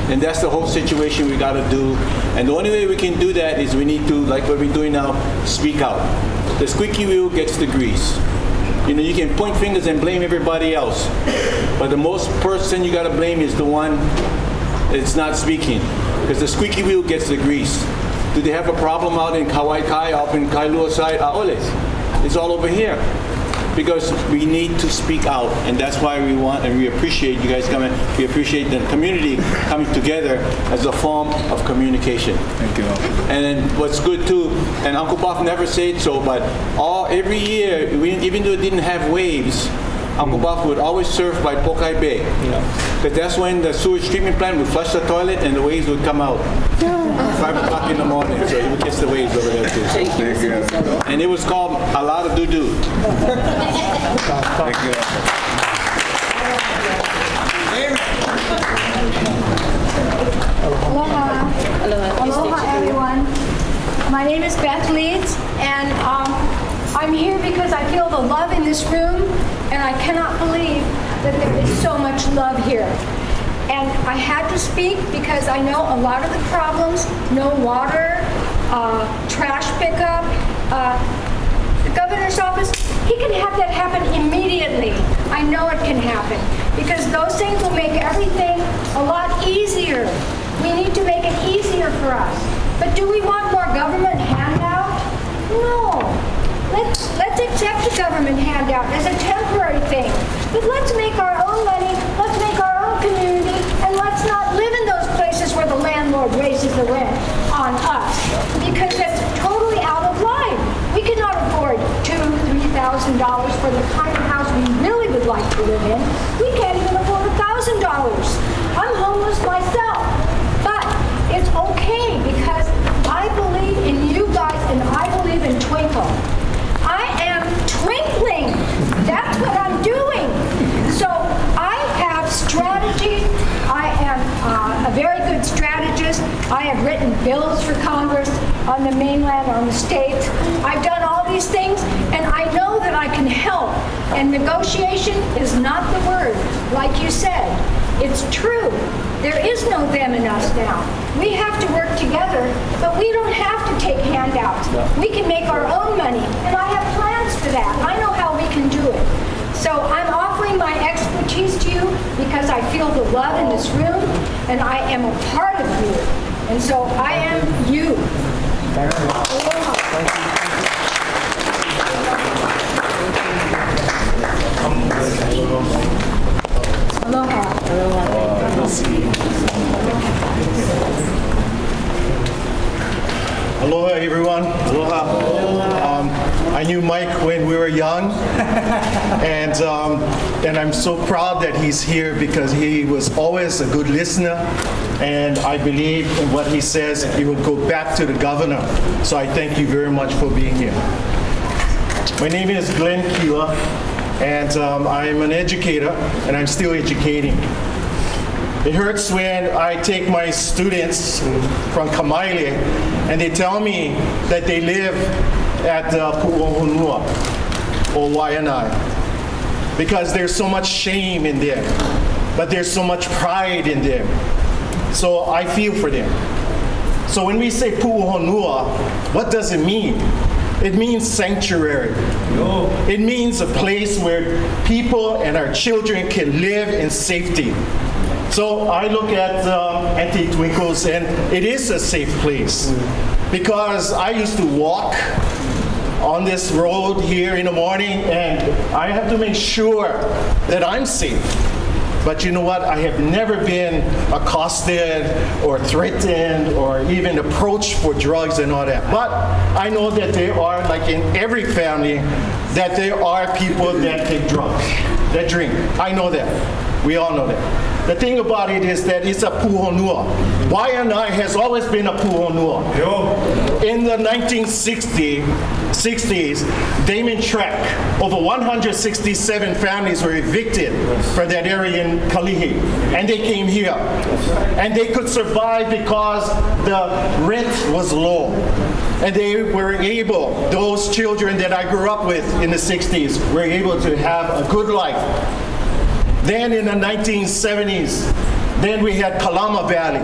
And that's the whole situation we got to do. And the only way we can do that is we need to, like what we're doing now, speak out. The squeaky wheel gets the grease. You know, you can point fingers and blame everybody else. But the most person you got to blame is the one that's not speaking. Because the squeaky wheel gets the grease. Do they have a problem out in Kauai Kai, up in Kailua side? It's all over here. Because we need to speak out, and that's why we want and we appreciate you guys coming. We appreciate the community coming together as a form of communication. Thank you. And then what's good too, and Uncle Buff never said so, but every year, even though it didn't have waves, Uncle Buff would always surf by Pokai Bay. Because that's when the sewage treatment plant would flush the toilet and the waves would come out. 5 o'clock in the morning, so he would catch the waves over there too. Thank you. And it was called a lot of doo-doo. Thank you. Aloha. Aloha, everyone. My name is Beth Leeds, and I'm here because I feel the love in this room, and I cannot believe that there is so much love here. And I had to speak because I know a lot of the problems, no water, trash pickup, the governor's office, he can have that happen immediately. I know it can happen because those things will make everything a lot easier. We need to make it easier for us. But do we want more government handout? No. Let's accept the government handout as a temporary thing. But let's make our own money, let's make our own community, and let's not live in those places where the landlord raises the rent on us. Because that's totally out of line. We cannot afford $2,000 to $3,000 for the kind of house we really would like to live in. We can't even afford $1,000. I'm homeless myself. But it's okay because I believe in you guys and I believe in Twinkle. I am twinkling. That's what I'm doing. So I have strategies. I am a very good strategist. I have written bills for Congress on the mainland, on the states. I've done all these things, and I know that I can help. And negotiation is not the word, like you said. It's true. There is no them and us now. We have to work together, but we don't have to take handouts. We can make our own money, and I have plans for that. I know how we can do it. So I'm offering my expertise to you because I feel the love in this room, and I am a part of you. And so I am you. Aloha. Aloha, everyone. Aloha. I knew Mike when we were young, and I'm so proud that he's here because he was always a good listener, and I believe in what he says. He would go back to the governor. So I thank you very much for being here. My name is Glenn Keela, and I'm an educator, and I'm still educating. It hurts when I take my students from Kamaile and they tell me that they live at Pu'uhonua or Waianae because there's so much shame in them, but there's so much pride in them. So I feel for them. So when we say Pu'uhonua, what does it mean? It means sanctuary. It means a place where people and our children can live in safety. So I look at Auntie Twinkle's, and it is a safe place because I used to walk on this road here in the morning, and I have to make sure that I'm safe. But you know what? I have never been accosted or threatened or even approached for drugs and all that. But I know that there are, like in every family, that there are people that take drugs, that drink. I know that. We all know that. The thing about it is that it's a puhonua. Waianae has always been a puhonua. In the 1960s, Damon Track, over 167 families were evicted from that area in Kalihi. And they came here. And they could survive because the rent was low. And they were able, those children that I grew up with in the 60s, were able to have a good life. Then in the 1970s, then we had Kalama Valley.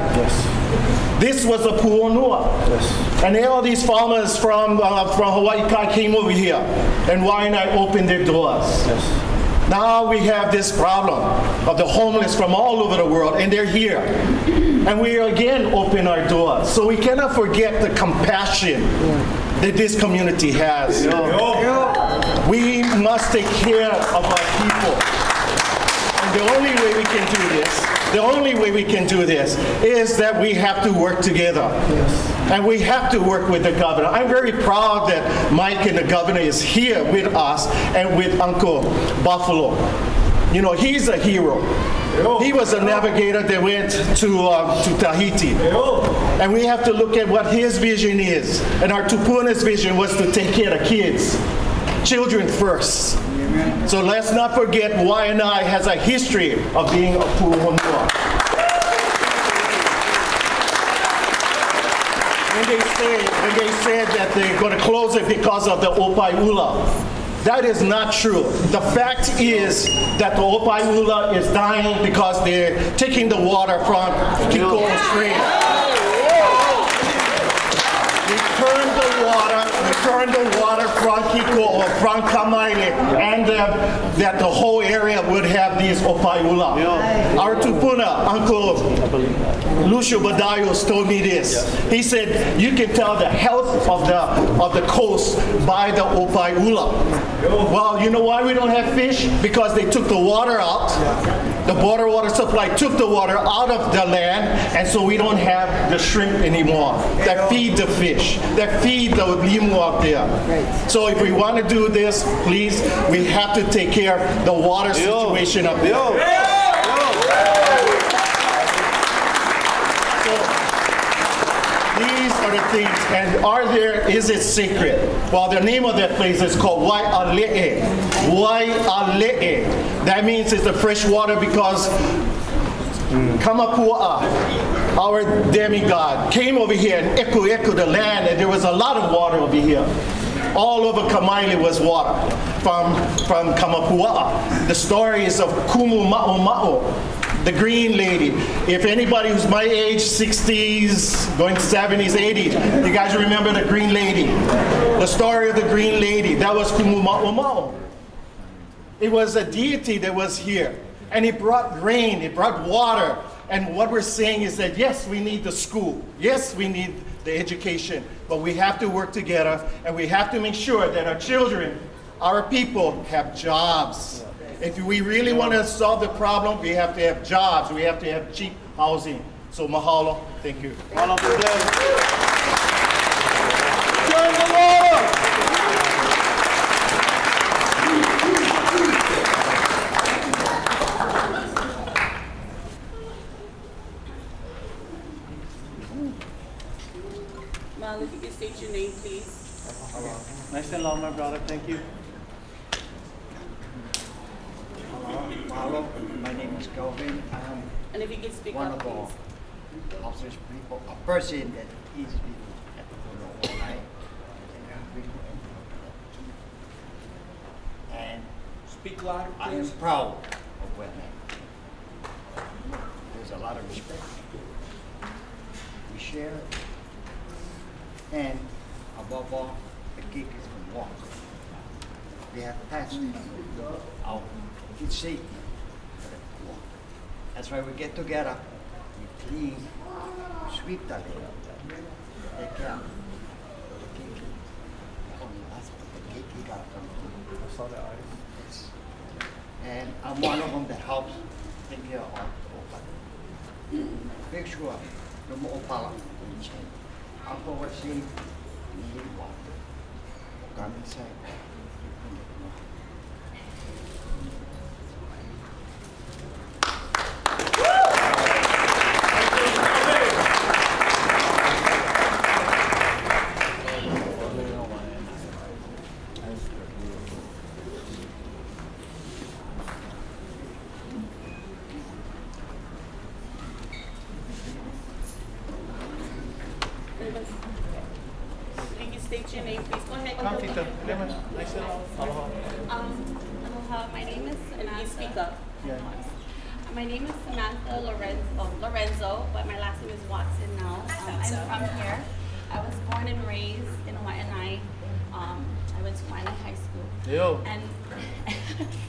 This was a puonua. And all these farmers from Hawaii came over here, and Waianae opened their doors. Now we have this problem of the homeless from all over the world, and they're here. And we again open our doors. So we cannot forget the compassion that this community has. We must take care of our people. And the only way we can do this is that we have to work together. And we have to work with the governor. I'm very proud that Mike and the governor is here with us and with Uncle Buffalo. You know, he's a hero. He was a navigator that went to Tahiti. And we have to look at what his vision is. And our Tupuna's vision was to take care of kids. Children first. So let's not forget Waianae has a history of being a puhonua. When they said that they're going to close it because of the Opaiula, that is not true. The fact is that the Opaiula is dying because they're taking the water from Kiko Stream. Return the water from Kiko or from Kamaile, and that the whole area would have these Opaiula. Our Tupuna, Uncle Lucio Badayos told me this. He said, you can tell the health of the coast by the Opaiula. Well, you know why we don't have fish? Because they took the water out. The border water supply took the water out of the land, and so we don't have the shrimp anymore that feed the fish, that feed the limu out there. So if we want to do this, please, we have to take care of the water situation up there. These are the things, and is it sacred? Well, the name of that place is called Waiale'e. Waiale'e. That means it's the fresh water because Kamapua'a, our demigod, came over here and eku the land, and there was a lot of water over here. All over Kamaile was water from Kamapua'a. The stories of Kumu Ma'o, the green lady. If anybody who's my age, 60s, going to 70s, 80s, you guys remember the green lady? The story of the green lady, that was Kumu Ma'o. It was a deity that was here. And it brought rain, it brought water. And what we're saying is that yes, we need the school. Yes, we need the education. But we have to work together, and we have to make sure that our children, our people, have jobs. If we really want to solve the problem, we have to have jobs. We have to have cheap housing. So mahalo. Thank you. Turn the water! Mal, if you can state your name, please. Nice and long, my brother. Thank you. Hello, my name is Kelvin. And if you can speak one up, of our houses people, a person that is at the and speak loud. I am proud of Waianae. There's a lot of respect. We share, and above all, the gig is from walk. We have passed out. It's safe. That's why we get together, we clean, sweep the land, take care of the cake. That's what the cake got from. I saw the eyes. Yes. And I'm one of them that helps take care of the opala. Make sure the opala will change. After what she need water. Come inside. Please state your name, please. Go ahead. Aloha, my name is Samantha. Speak up. My name is Samantha Lorenzo, but my last name is Watson now. I'm from here. I was born and raised in Waianae. I went to Waianae High School.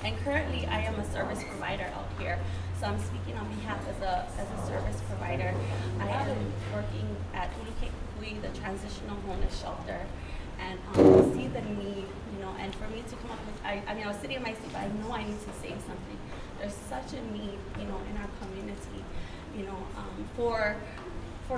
And currently I am a service provider out here. So I'm speaking on behalf as a service provider. I am working at Ulikekui, the transitional homeless shelter, and see the need, you know, and for me to come up with, I mean, I was sitting in my seat, but I know I need to say something. There's such a need, you know, in our community, you know, for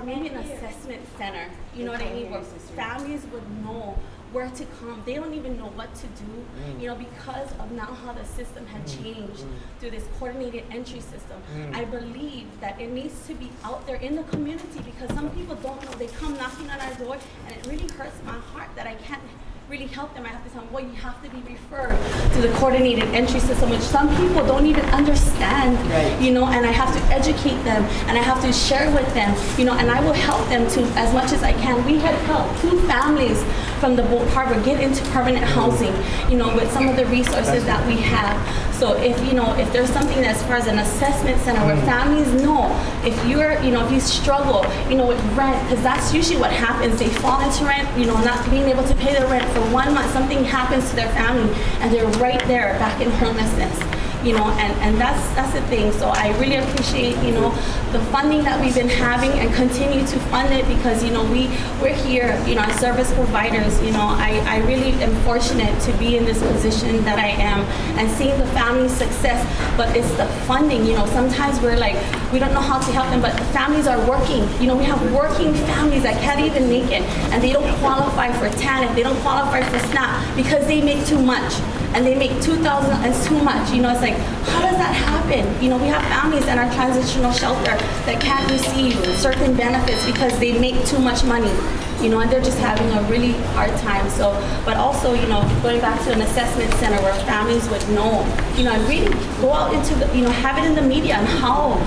maybe an assessment center, you know what I mean, where families would know where to come. They don't even know what to do, you know, because of now how the system had changed through this coordinated entry system. I believe that it needs to be out there in the community, because some people don't know. They come knocking on our door, and it really hurts my heart that I can't really help them. I have to tell them, well, you have to be referred to the coordinated entry system, which some people don't even understand, you know, and I have to educate them, and I have to share with them, you know, and I will help them to as much as I can. We had helped 2 families from the Boat Harbor get into permanent housing, you know, with some of the resources that we have. So if, you know, if there's something as far as an assessment center where families know, if you're, you know, if you struggle, you know, with rent, because that's usually what happens. They fall into rent, you know, not being able to pay their rent for 1 month, something happens to their family, and they're right there back in homelessness. You know, and that's the thing. So I really appreciate, you know, the funding that we've been having, and continue to fund it, because, you know, we're here, you know, as service providers. You know, I really am fortunate to be in this position that I am, and seeing the family's success. But it's the funding, you know, sometimes we're like, we don't know how to help them, but the families are working. You know, we have working families that can't even make it, and they don't qualify for TANF, they don't qualify for SNAP, because they make too much. And they make $2,000 and too much. You know, it's like, how does that happen? You know, we have families in our transitional shelter that can't receive certain benefits because they make too much money. You know, and they're just having a really hard time. So, but also, you know, going back to an assessment center where families would know, you know, and really go out into the, you know, have it in the media on how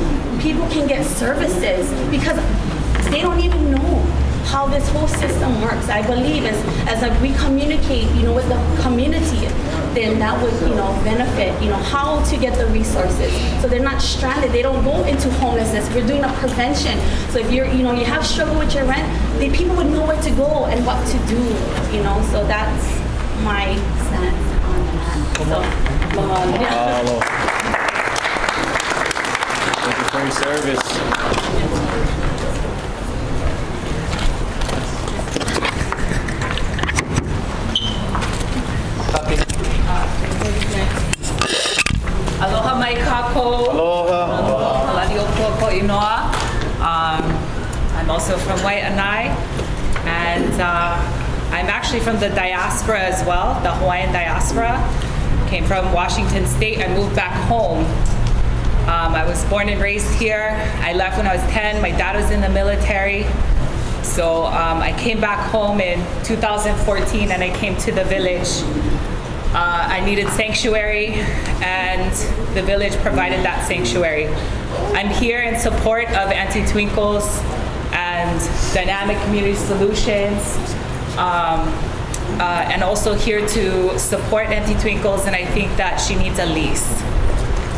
people can get services, because they don't even know how this whole system works. I believe as we communicate, you know, with the community, then that would, you know, benefit, you know, how to get the resources. So they're not stranded, they don't go into homelessness. We're doing a prevention. So if you're, you know, you have struggle with your rent, then people would know where to go and what to do, you know, so that's my stance on that. Thank you for your service. Aloha mai kako. Aloha. Lalio ko inoa. I'm also from Waianae, and I'm actually from the diaspora as well, the Hawaiian diaspora. Came from Washington State. I moved back home. I was born and raised here. I left when I was 10. My dad was in the military. So I came back home in 2014, and I came to the village. I needed sanctuary, and the village provided that sanctuary. I'm here in support of Auntie Twinkles and Dynamic Community Solutions, and also here to support Auntie Twinkles, and I think that she needs a lease.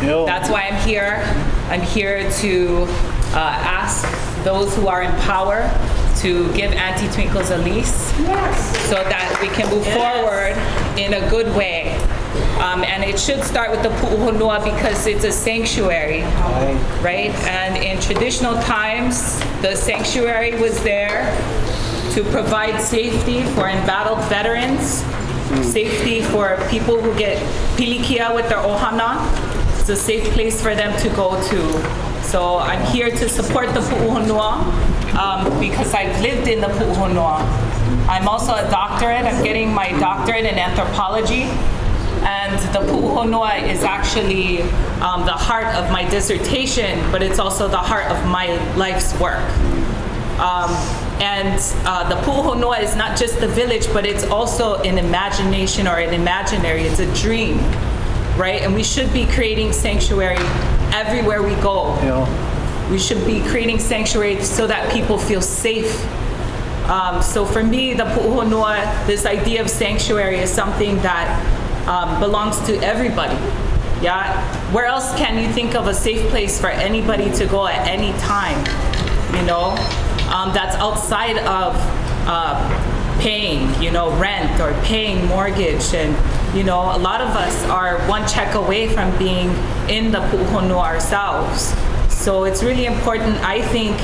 That's why I'm here. I'm here to ask those who are in power to give Auntie Twinkles a lease, so that we can move forward in a good way. And it should start with the pu'uhonua, because it's a sanctuary, right? And in traditional times, the sanctuary was there to provide safety for embattled veterans, safety for people who get pilikia with their ohana. It's a safe place for them to go to. So I'm here to support the pu'uhonua, because I've lived in the pu'uhonua. I'm also a doctorate. I'm getting my doctorate in anthropology. And the pu'uhonua is actually the heart of my dissertation, but it's also the heart of my life's work. And the pu'uhonua is not just the village, but it's also an imagination, or an imaginary. It's a dream, right? And we should be creating sanctuary everywhere we go. We should be creating sanctuary so that people feel safe So for me, the pu'uhonua, this idea of sanctuary is something that belongs to everybody. Yeah, where else can you think of a safe place for anybody to go at any time, you know, that's outside of paying, you know, rent or paying mortgage. And, you know, a lot of us are one check away from being in the pu'uhonua ourselves. So it's really important, I think,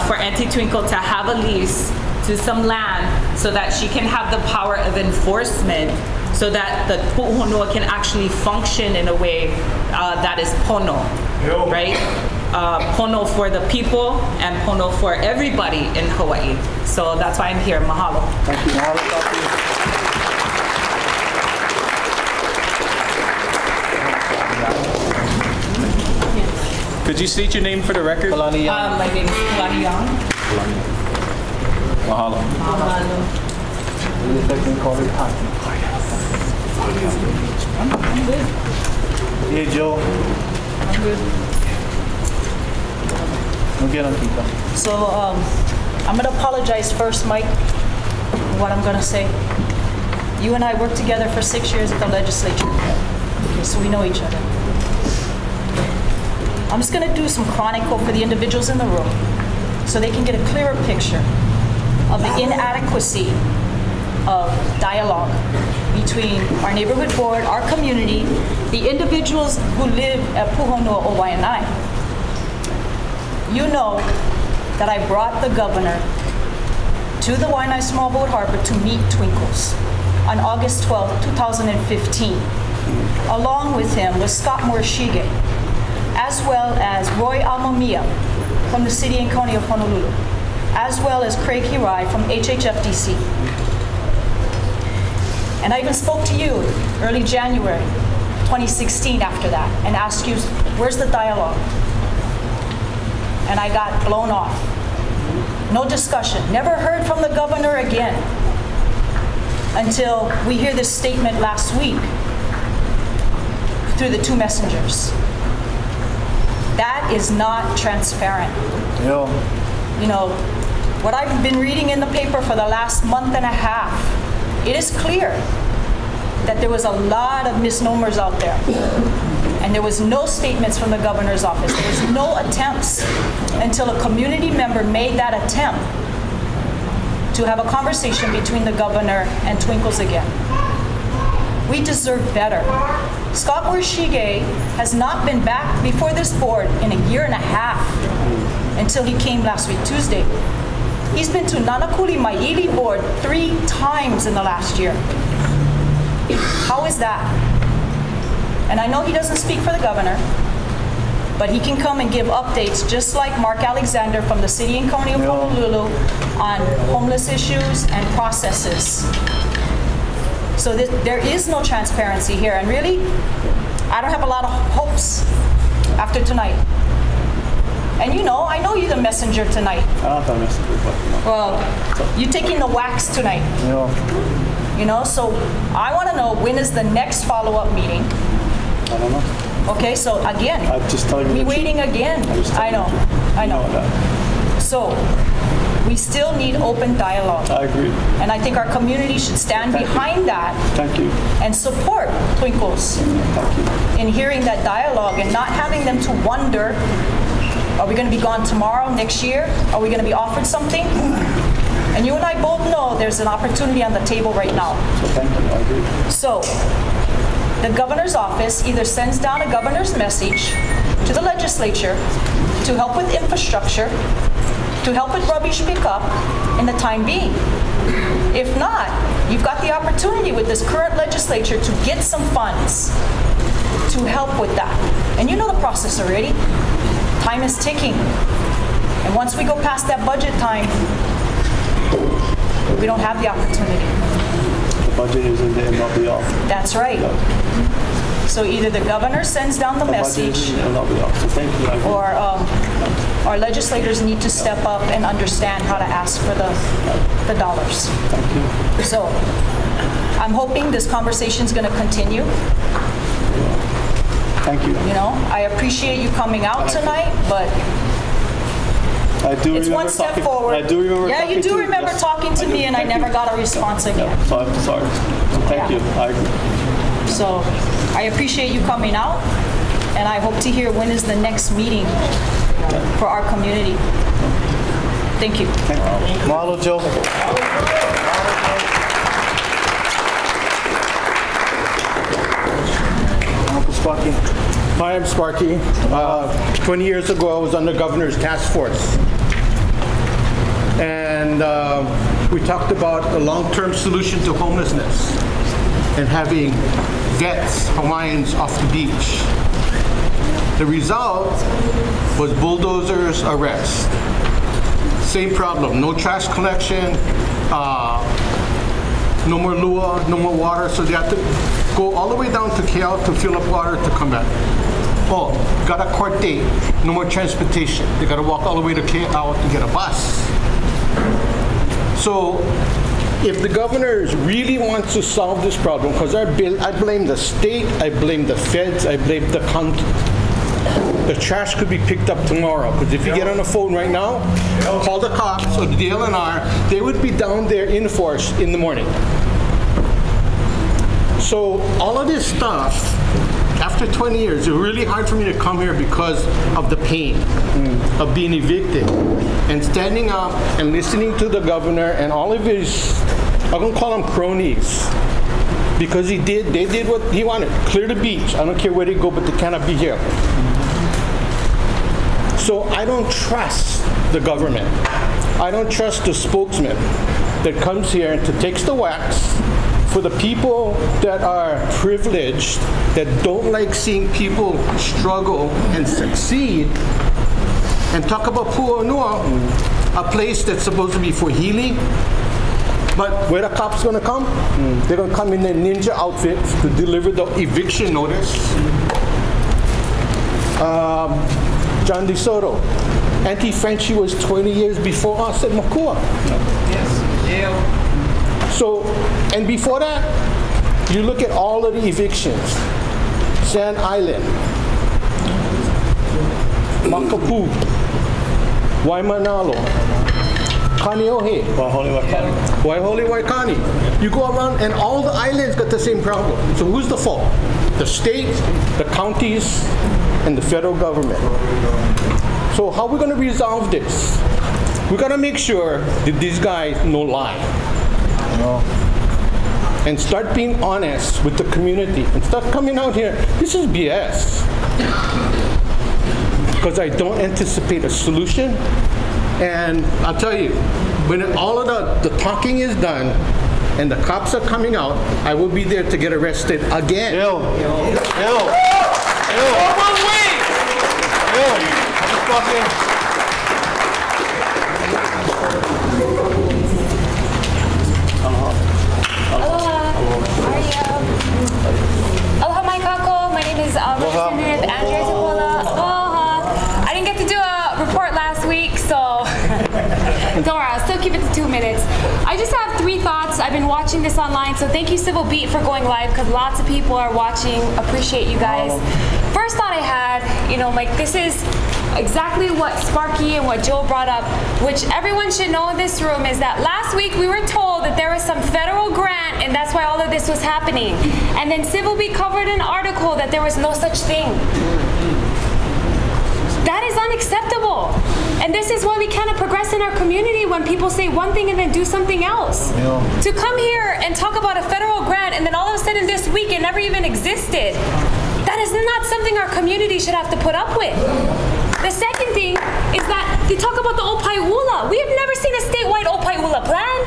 for Auntie Twinkle to have a lease to some land so that she can have the power of enforcement, so that the pu'uhonua can actually function in a way that is pono, right? Pono for the people and pono for everybody in Hawaii. So that's why I'm here. Mahalo. Thank you. Mahalo. Could you state your name for the record? My name is Kalani Young. Mahalo. I'm good. Hey, Joe. I'm good. So I'm going to apologize first, Mike, for what I'm going to say. You and I worked together for 6 years at the legislature, okay, so we know each other. I'm just going to do some chronicle for the individuals in the room so they can get a clearer picture of the inadequacy of dialogue between our neighborhood board, our community, the individuals who live at Pu'uhonua o Waianae. You know that I brought the governor to the Waianae Small Boat Harbor to meet Twinkles on August 12, 2015. Along with him was Scott Morishige, as well as Roy Almamia from the City and County of Honolulu, as well as Craig Hirai from HHFDC. And I even spoke to you early January 2016 after that and asked you, where's the dialogue? And I got blown off. No discussion. Never heard from the governor again until we hear this statement last week through the two messengers. That is not transparent. Yeah. You know, what I've been reading in the paper for the last month and a half, it is clear that there was a lot of misnomers out there. And there was no statements from the governor's office. There was no attempts until a community member made that attempt to have a conversation between the governor and Twinkles again. We deserve better. Scott Morishige has not been back before this board in a year and a half until he came last week, Tuesday. He's been to Nanakuli Maili board 3 times in the last year. How is that? And I know he doesn't speak for the governor, but he can come and give updates just like Mark Alexander from the City and County of Honolulu on homeless issues and processes. So there is no transparency here. And really, I don't have a lot of hopes after tonight. And you know, I know you're the messenger tonight. I'm not the messenger, but you know. Well, you're taking the wax tonight. Yeah. You know, so I want to know, when is the next follow-up meeting? I don't know. Okay, so again, I'm just telling you. we're waiting again. I know. So we still need open dialogue. I agree. And I think our community should stand behind that. Thank you. And support Twinkles in hearing that dialogue and not having them to wonder, are we going to be gone tomorrow, next year? Are we going to be offered something? And you and I both know there's an opportunity on the table right now. So thank you, I agree. So the governor's office either sends down a governor's message to the legislature to help with infrastructure, to help with rubbish pickup in the time being. If not, you've got the opportunity with this current legislature to get some funds to help with that. And you know the process already. Time is ticking. And once we go past that budget time, we don't have the opportunity. The budget is in the end of the all. That's right. So either the governor sends down the message, So thank you. or our legislators need to step up and understand how to ask for the dollars. Thank you. So I'm hoping this conversation is going to continue. Thank you. You know, I appreciate you coming out tonight, but I do It's remember one step talking- forward. I do remember Yeah, you talking do to you. remember Yes, talking to I do. me and I Thank never you. got a response again. So I'm sorry. Thank Yeah. you. I agree. So I appreciate you coming out, and I hope to hear when is the next meeting for our community. Thank you. Mahalo, Joe. Uncle Sparky. Hi, I'm Sparky. 20 years ago, I was on the governor's task force. And we talked about a long-term solution to homelessness and having vets, Hawaiians, off the beach. The result was bulldozers, arrest. Same problem, no trash collection, no more lua, no more water, so they have to go all the way down to KL to fill up water to come back. Oh, got a court date, no more transportation. They got to walk all the way to KL to get a bus. So if the governor really wants to solve this problem, because I blame the state, I blame the feds, I blame the county. The trash could be picked up tomorrow, because if you get on the phone right now, call the cops or the DLNR, they would be down there in force in the morning. So all of this stuff, after 20 years, it's really hard for me to come here because of the pain of being evicted and standing up and listening to the governor and all of his, I'm gonna call them cronies, because they did what he wanted, clear the beach. I don't care where they go, but they cannot be here. So I don't trust the government. I don't trust the spokesman that comes here and takes the wax for the people that are privileged, that don't like seeing people struggle and succeed, and talk about Pu'onua, a place that's supposed to be for healing. But where the cops gonna come? They're gonna come in their ninja outfits to deliver the eviction notice. John DeSoto, Auntie Frenchie was 20 years before us at Makua. Yes, yeah. So, and before that, you look at all of the evictions. Sand Island, Makapu, Waimanalo, Kaneohe, Waihole Waikani. You go around and all the islands got the same problem. So who's the fault? The state, the counties, and the federal government. So how are we going to resolve this? We got to make sure that these guys don't lie. And start being honest with the community and start coming out here. This is BS. Because I don't anticipate a solution. And I'll tell you, when all of the talking is done and the cops are coming out, I will be there to get arrested again. Aloha mai kako. My name is Representative Andrea Zapola. Aloha. I didn't get to do a report last week, so don't worry, I'll still keep it to 2 minutes. I just have 3 thoughts. I've been watching this online, so thank you Civil Beat for going live, because lots of people are watching. Appreciate you guys. First thought I had, like this is exactly what Sparky and what Joe brought up, which everyone should know in this room, is that last week we were told that there was some federal grant and that's why all of this was happening. And then Civil Beat covered an article that there was no such thing. That is unacceptable. And this is why we cannot progress in our community when people say one thing and then do something else. To come here and talk about a federal grant and then all of a sudden this week it never even existed. That is not something our community should have to put up with. The second thing is that they talk about the Opai'ula. We have never seen a statewide Opai'ula plan.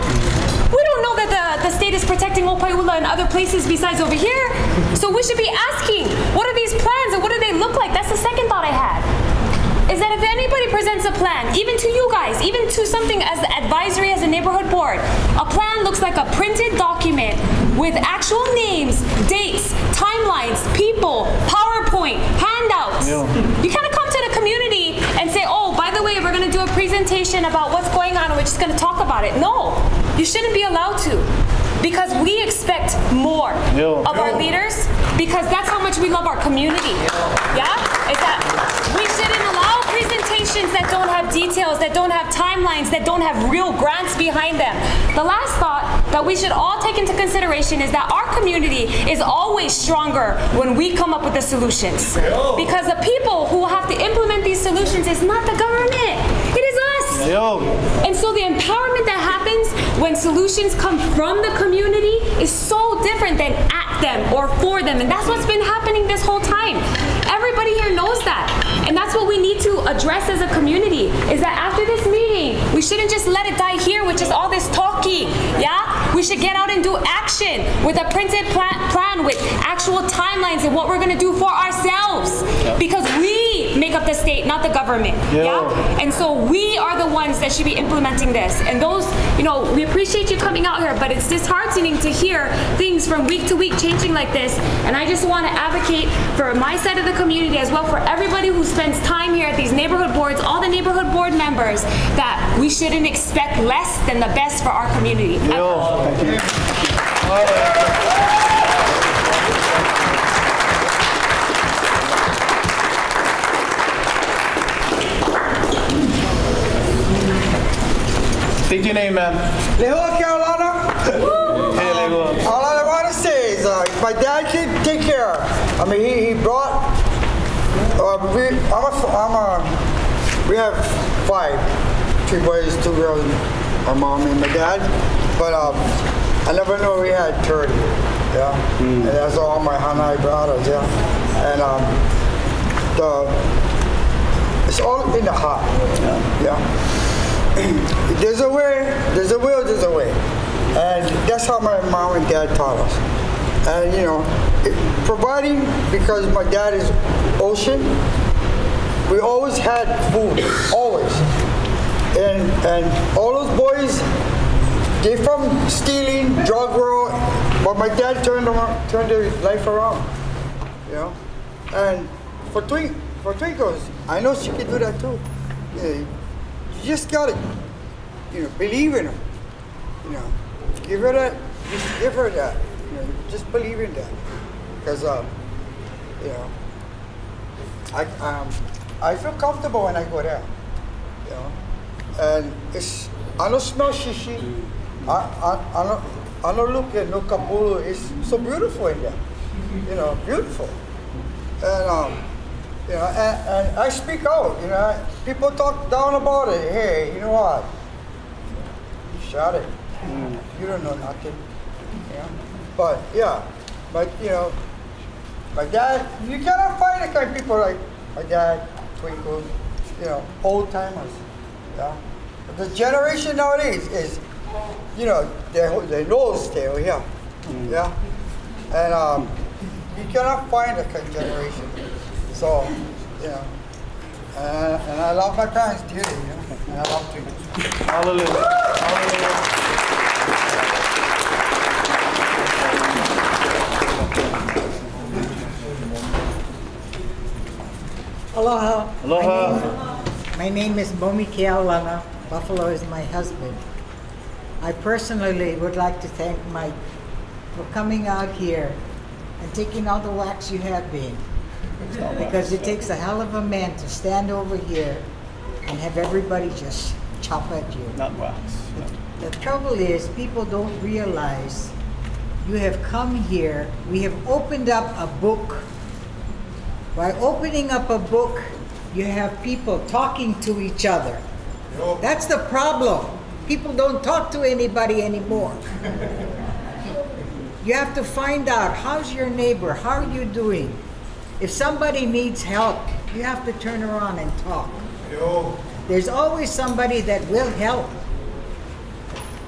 We don't know that the state is protecting Opai'ula in other places besides over here. So we should be asking, what are these plans and what do they look like? That's the second thought I had. Is that if anybody presents a plan, even to you guys, even to something as advisory as a neighborhood board, a plan looks like a printed document with actual names, dates, timelines, people, PowerPoint, handouts. You kind of come to the community and say, oh, by the way, we're going to do a presentation about what's going on and we're just going to talk about it. No, you shouldn't be allowed to. Because we expect more of our leaders, because that's how much we love our community. Yeah? Is that we shouldn't allow presentations solutions that don't have details, that don't have timelines, that don't have real grants behind them. The last thought that we should all take into consideration is that our community is always stronger when we come up with the solutions. Because the people who have to implement these solutions is not the government, it is us. And so the empowerment that happens when solutions come from the community is so different than at them or for them. And that's what's been happening this whole time. Everybody here knows that. And that's what we need to address as a community, is that after this meeting, we shouldn't just let it die here with just all this talking, yeah? We should get out and do action with a printed plan with actual timelines and what we're gonna do for ourselves. Because we make up the state, not the government, yeah? And so we are the ones that should be implementing this. And those, you know, we appreciate you coming out here, but it's disheartening to hear things from week to week changing like this. And I just wanna advocate for my side of the community as well, for everybody who spends time here at these neighborhood boards, all the neighborhood board members, that we shouldn't expect less than the best for our community. State your name, man. Leho, Carolina. Hey, Leho. All I want to say is my dad can take care. I mean, he brought, we have 5, 3 boys, 2 girls, our mom and my dad. But I never knew we had 30, yeah. And that's all my Hanai brothers, yeah. And it's all in the heart, yeah. There's a way, there's a will, there's a way. And that's how my mom and dad taught us. And you know, providing, because my dad is ocean, we always had food, always. And all those boys, they from stealing, drug world, but my dad turned their life around, you know. And for Twinkles, I know she can do that too. You just gotta, you know, believe in her. You know, give her that. Just give her that. You know, just believe in that. Because, you know, I feel comfortable when I go there. You know, and it's, I don't smell shishi. I don't look at no kapulu. It's so beautiful in there. You know, beautiful. And you know, and I speak out. You know, people talk down about it. Hey, you know what? You shot it. You don't know nothing. You know? But yeah, but you know, my dad. You cannot find the kind of people like my dad, Twinkle. You know, old timers. Yeah. But the generation nowadays is, you know, they know still. Yeah. Yeah. And you cannot find that kind of generation. So, you know, and I love my parents dearly, you know, and I love Twinkle. Hallelujah. Hallelujah. Aloha. Aloha. My name is Momi Keaulana. Buffalo is my husband. I personally would like to thank Mike for coming out here and taking all the wax you have been. Because it takes a hell of a man to stand over here and have everybody just chop at you. Not wax. The trouble is, people don't realize you have come here. We have opened up a book. By opening up a book, you have people talking to each other. That's the problem. People don't talk to anybody anymore. You have to find out, how's your neighbor? How are you doing? If somebody needs help, you have to turn around and talk. There's always somebody that will help.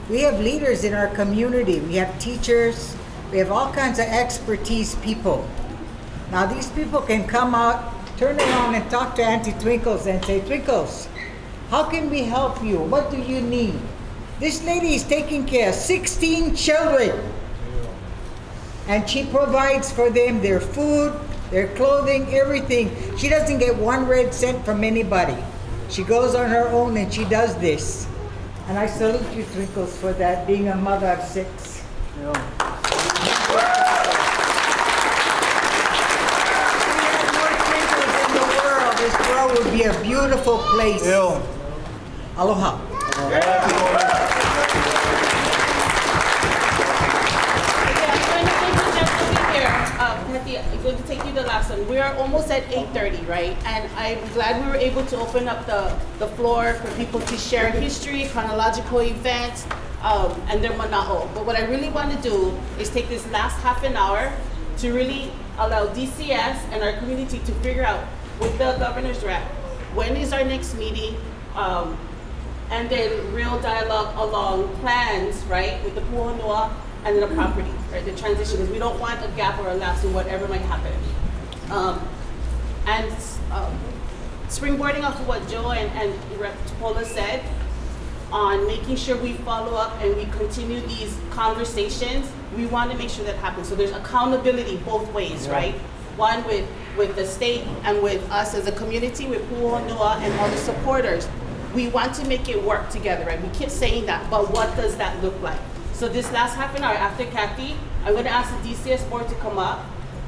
We have leaders in our community. We have teachers. We have all kinds of expertise people. Now these people can come out, turn around and talk to Auntie Twinkles and say, Twinkles, how can we help you? What do you need? This lady is taking care of 16 children. And she provides for them their food, their clothing, everything. She doesn't get 1 red cent from anybody. She goes on her own and she does this. And I salute you, Twinkles, for that, being a mother of 6. would be a beautiful place. Aloha. Kathy, I'm going to take you the last one. We are almost at 8:30, right? And I'm glad we were able to open up the floor for people to share history, chronological events, and their mana'o. But what I really want to do is take this last half an hour to really allow DCS and our community to figure out with the governor's rep, when is our next meeting, and then real dialogue along plans, right, with the puhonua and the property, right, the transition, because we don't want a gap or a lapse in whatever might happen. Springboarding off of what Joe and Rep. Tupola said on making sure we follow up and we continue these conversations, we want to make sure that happens. So there's accountability both ways, right? One with the state and with us as a community, with puhonua and all the supporters. We want to make it work together, right? We keep saying that, but what does that look like? So this last half an hour after Kathy, I'm going to ask the DCS board to come up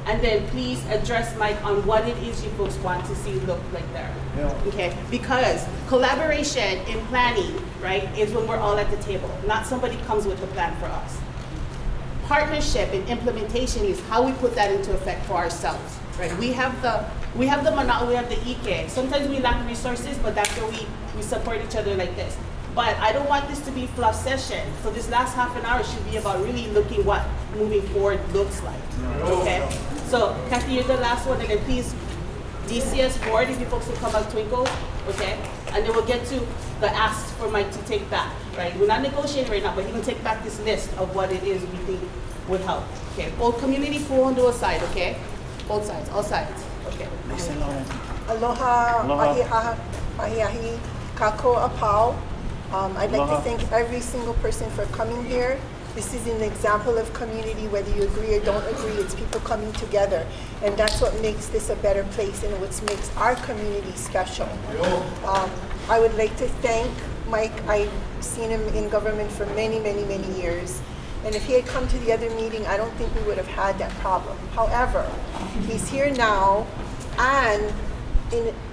and then please address Mike on what it is you folks want to see look like there. Okay? Because collaboration in planning, right, is when we're all at the table. Not somebody comes with the plan for us. Partnership and implementation is how we put that into effect for ourselves, right? We have the mana'o, we have the ike. Sometimes we lack resources, but that's where we support each other like this. But I don't want this to be fluff session. So this last half an hour should be about really looking what moving forward looks like. Okay? So Kathy, you're the last one, and then please, DCS board, if you folks will come up twinkles, okay? And then we'll get to the asks for Mike to take back, right? We're not negotiating right now, but he can take back this list of what it is we think would help. Okay, both community puhonua side, okay? Both sides, all sides, okay. Aloha, mahiahi, kako apau. I'd like to thank every single person for coming here. This is an example of community, whether you agree or don't agree, it's people coming together. And that's what makes this a better place and what makes our community special. I would like to thank Mike. I've seen him in government for many, many, many years. And if he had come to the other meeting, I don't think we would have had that problem. However, he's here now, and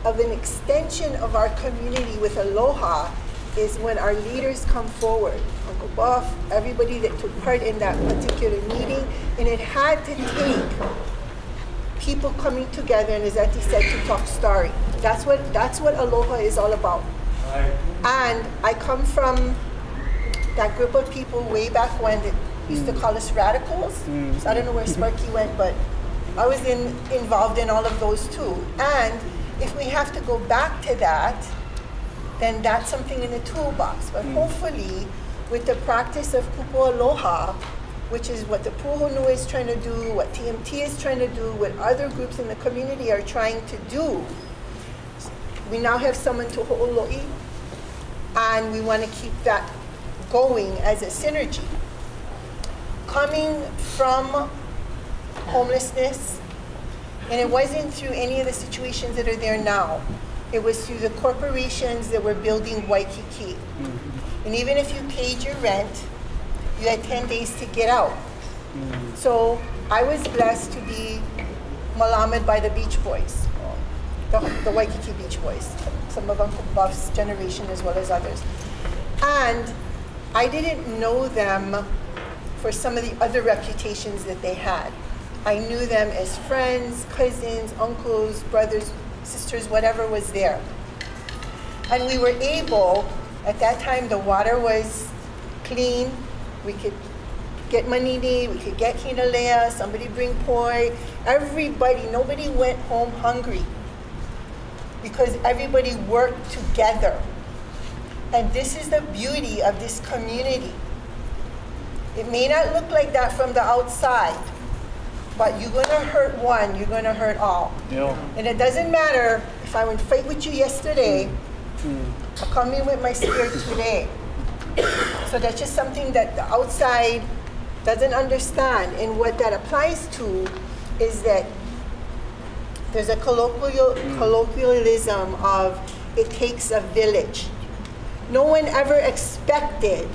of an extension of our community with Aloha is when our leaders come forward. Uncle Buff, everybody that took part in that particular meeting, and it had to take people coming together, and as Eti said, to talk story. That's what Aloha is all about. And I come from that group of people way back when that used to call us radicals. So I don't know where Sparky went, but I was involved in all of those too. And if we have to go back to that, then that's something in the toolbox. But hopefully, with the practice of Pupo Aloha, which is what the Puhonua is trying to do, what TMT is trying to do, what other groups in the community are trying to do, we now have someone to ho'oloi, and we want to keep that going as a synergy. Coming from homelessness, and it wasn't through any of the situations that are there now. It was through the corporations that were building Waikiki. And even if you paid your rent, you had 10 days to get out. So I was blessed to be malamed by the Beach Boys, the Waikiki Beach Boys, some of Uncle Buff's generation as well as others. And I didn't know them for some of the other reputations that they had. I knew them as friends, cousins, uncles, brothers, sisters, whatever was there. And we were able, at that time the water was clean, we could get manini, we could get hinalea, somebody bring poi, everybody, nobody went home hungry because everybody worked together. And this is the beauty of this community. It may not look like that from the outside, but you're gonna hurt one, you're gonna hurt all. And it doesn't matter if I went fight with you yesterday, I'll come in with my spirit today. So that's just something that the outside doesn't understand. And what that applies to is that there's a colloquialism of it takes a village. No one ever expected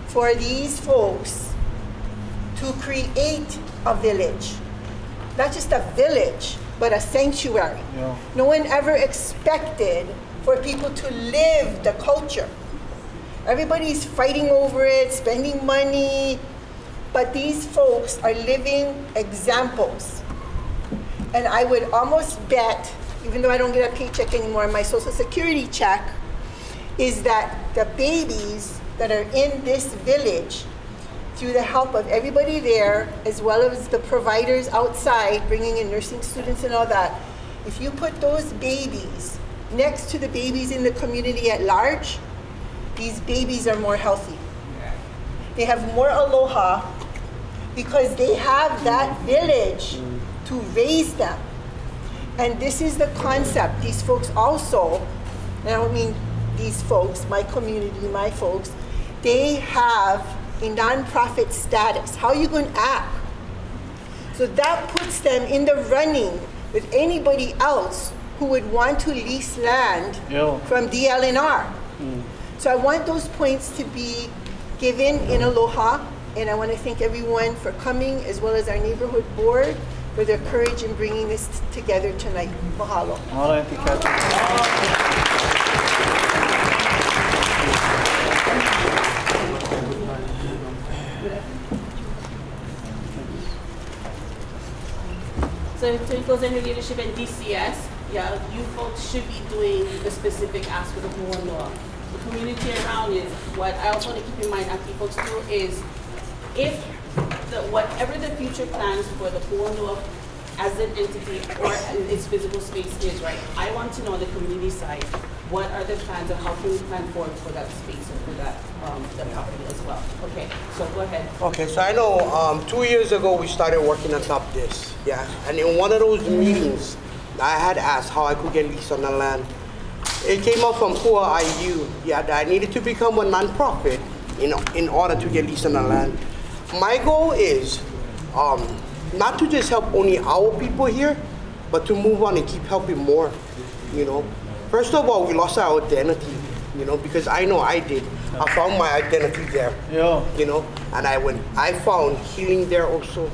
for these folks to create a village. Not just a village, but a sanctuary. Yeah. No one ever expected for people to live the culture. Everybody's fighting over it, spending money, but these folks are living examples. And I would almost bet, even though I don't get a paycheck anymore, my Social Security check is that the babies that are in this village, through the help of everybody there, as well as the providers outside, bringing in nursing students and all that, if you put those babies next to the babies in the community at large, these babies are more healthy. They have more aloha because they have that village to raise them. And this is the concept. These folks also, and I don't mean these folks, my community, my folks, they have a nonprofit status. How are you going to act? So that puts them in the running with anybody else who would want to lease land from DLNR. So I want those points to be given in aloha, and I want to thank everyone for coming, as well as our neighborhood board for their courage in bringing this together tonight. Mahalo. So Twinkles and her leadership at DCS, yeah, you folks should be doing the specific ask for the Pu'unoa. The community around is, what I also want to keep in mind, after you folks do, is if whatever the future plans for the Pu'unoa as an entity or its physical space is, right, I want to know the community side, what are the plans of how can we plan forward for that space or for that the property as well. Okay, so go ahead. Okay, so I know 2 years ago we started working on top of this, yeah, and in one of those meetings, I had asked how I could get lease on the land. It came up from Pua IU, yeah, that I needed to become a nonprofit in order to get lease on the land. My goal is not to just help only our people here, but to move on and keep helping more, you know. First of all, we lost our identity, you know, because I know I did. I found my identity there, you know, and I found healing there also,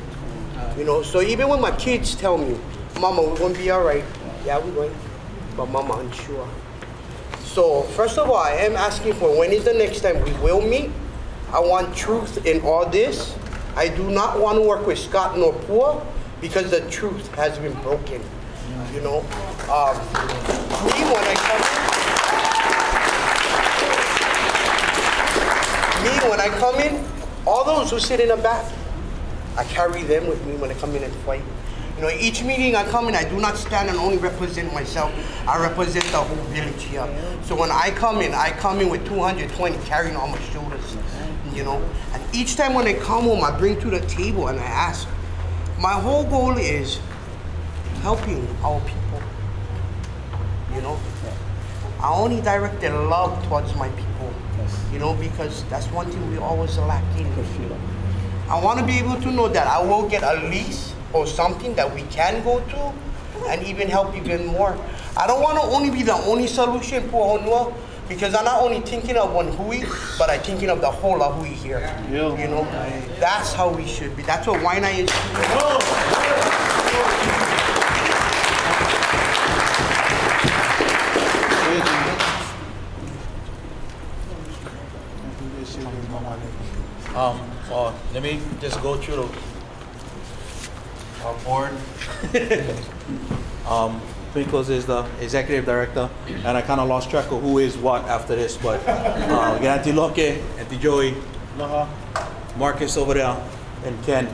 you know. So even when my kids tell me, Mama, we're going to be all right. Yeah, we're going, but Mama, unsure. So first of all, I am asking for when is the next time we will meet. I want truth in all this. I do not want to work with Scott nor Pua because the truth has been broken, you know. Me, when I come in, all those who sit in the back, I carry them with me when I come in and fight. You know, each meeting I come in, I do not stand and only represent myself. I represent the whole village here. So when I come in with 220 carrying on my shoulders, you know. And each time when I come home, I bring to the table and I ask. My whole goal is helping our people, you know. I only directed love towards my people, you know, because that's one thing we always lacking. I want to be able to know that I will get a lease or something that we can go to and even help even more. I don't want to only be the only solution for Honua, because I'm not only thinking of one Hui, but I'm thinking of the whole of Hui here. You know, that's how we should be. That's what Waianae is. Let me just go through our board. Twinkles is the executive director, and I kind of lost track of who is what after this, but we got Auntie Loke, Auntie Joey, Marcus over there, and Ken,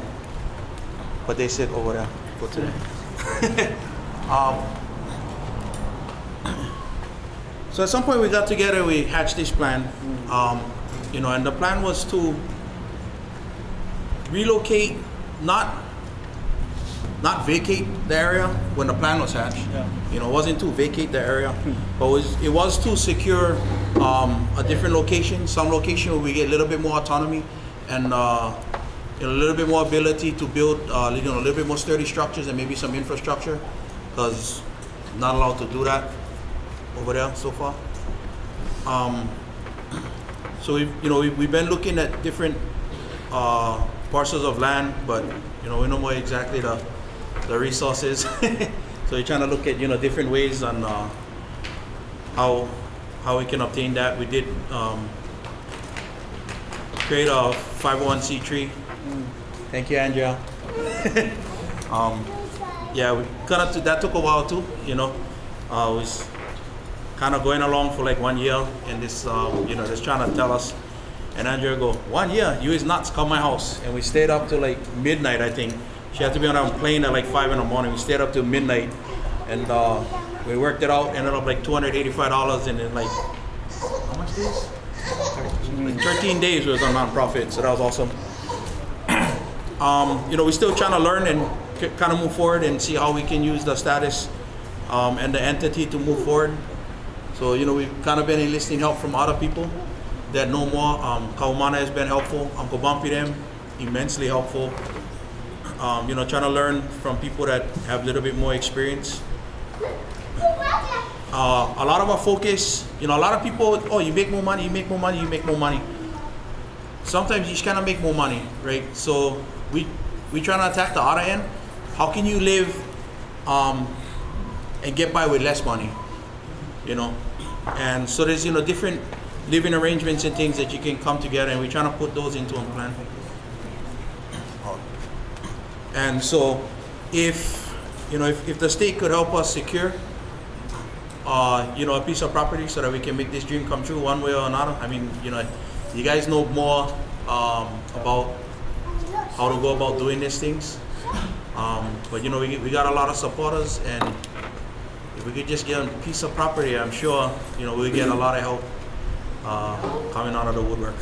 but they sit over there for today. So at some point we got together, we hatched this plan, you know, and the plan was to relocate, not vacate the area when the plan was hatched. You know, it wasn't to vacate the area, but it was to secure a different location, some location where we get a little bit more autonomy and you know, a little bit more ability to build you know, a little bit more sturdy structures and maybe some infrastructure, because not allowed to do that over there so far. So we've been looking at different parcels of land, but you know, we know more exactly the resources So we're trying to look at, different ways on how we can obtain that. We did create a 501c3. Thank you, Andrea. Yeah, that took a while too, was kind of going along for like 1 year, and this, just trying to tell us. And Andrea go, 1 year, you is nuts, come my house. And we stayed up till like midnight, I think. She had to be on a plane at like 5 in the morning. We stayed up till midnight, and we worked it out, ended up like $285, and then like, how much days? Like 13 days we was on nonprofit, so that was awesome. We're still trying to learn and kind of move forward and see how we can use the status and the entity to move forward. So, we've kind of been enlisting help from other people that know more. Kaumana has been helpful. Uncle Bumpy them, immensely helpful. Trying to learn from people that have a little bit more experience. A lot of our focus, a lot of people, oh, you make more money, you make more money, you make more money. Sometimes you just cannot make more money, right? So we try to attack the other end. How can you live and get by with less money, And so there's, different living arrangements and things that you can come together, and we're trying to put those into a plan. And so if the state could help us secure, a piece of property so that we can make this dream come true one way or another. I mean, you guys know more about how to go about doing these things. But we got a lot of supporters, and if we could just get a piece of property, I'm sure, we'll get a lot of help coming out of the woodwork.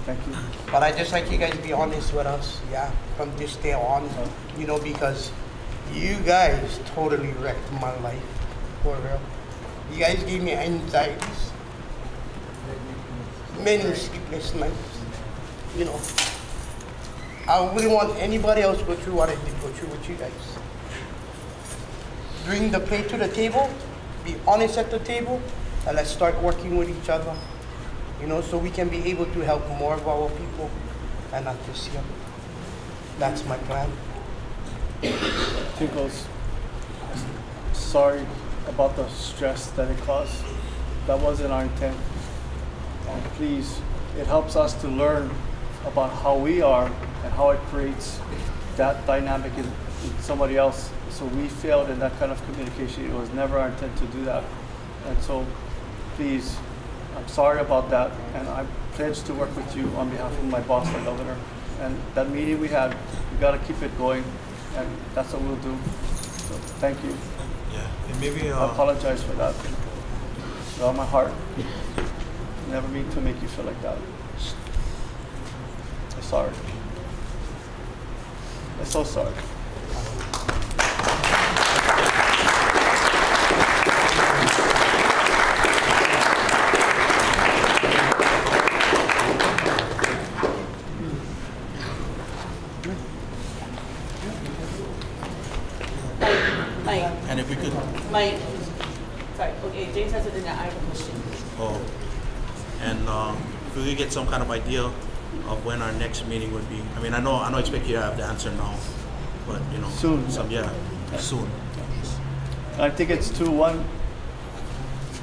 Thank you. But I just like you guys to be honest with us, from this day on, because you guys totally wrecked my life, for real. You guys gave me anxieties, many sleepless nights, I wouldn't want anybody else to go through what I did go through with you guys. Bring the plate to the table, be honest at the table, and let's start working with each other, so we can be able to help more of our people and not just you. That's my plan. Tinkles, sorry about the stress that it caused. That wasn't our intent. Please, it helps us to learn about how we are and how it creates that dynamic in somebody else. So we failed in that kind of communication. It was never our intent to do that. And so please, I'm sorry about that, and I pledge to work with you on behalf of my boss, the governor. And that meeting we had, we got to keep it going, and that's what we'll do. So thank you. Yeah, and maybe I apologize for that. With all my heart. Never mean to make you feel like that. I'm sorry. I'm so sorry. And if we could. Mike, sorry, okay, James has it in there, I have a question. Oh, and if we could get some kind of idea of when our next meeting would be. I mean, I don't expect you to have the answer now, but soon. Soon. I think it's 2-1.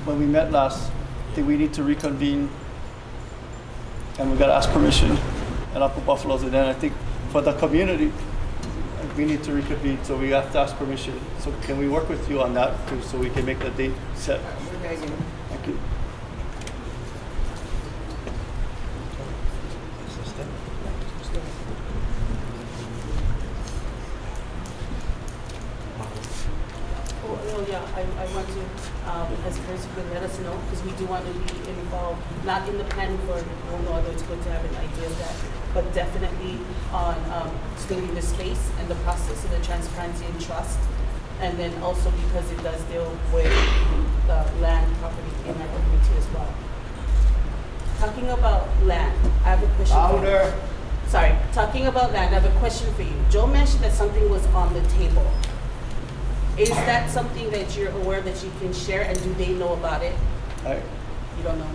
When we met last, I think we need to reconvene, and we got to ask permission at Upper Buffalo's, and then I think for the community, we need to reconvene, so we have to ask permission. So can we work with you on that too, so we can make the date set? Thank you. Oh, yeah, I want to, as Chris could let us know, because we do want to be involved, not in the planning for it, although it's good to have an idea of that, but definitely on stating the space and the process and the transparency and trust. And then also because it does deal with the land property in our community as well. Talking about land, I have a question. Louder. Sorry, talking about land, I have a question for you. Joe mentioned that something was on the table. Is that something that you're aware that you can share, and do they know about it? You don't know?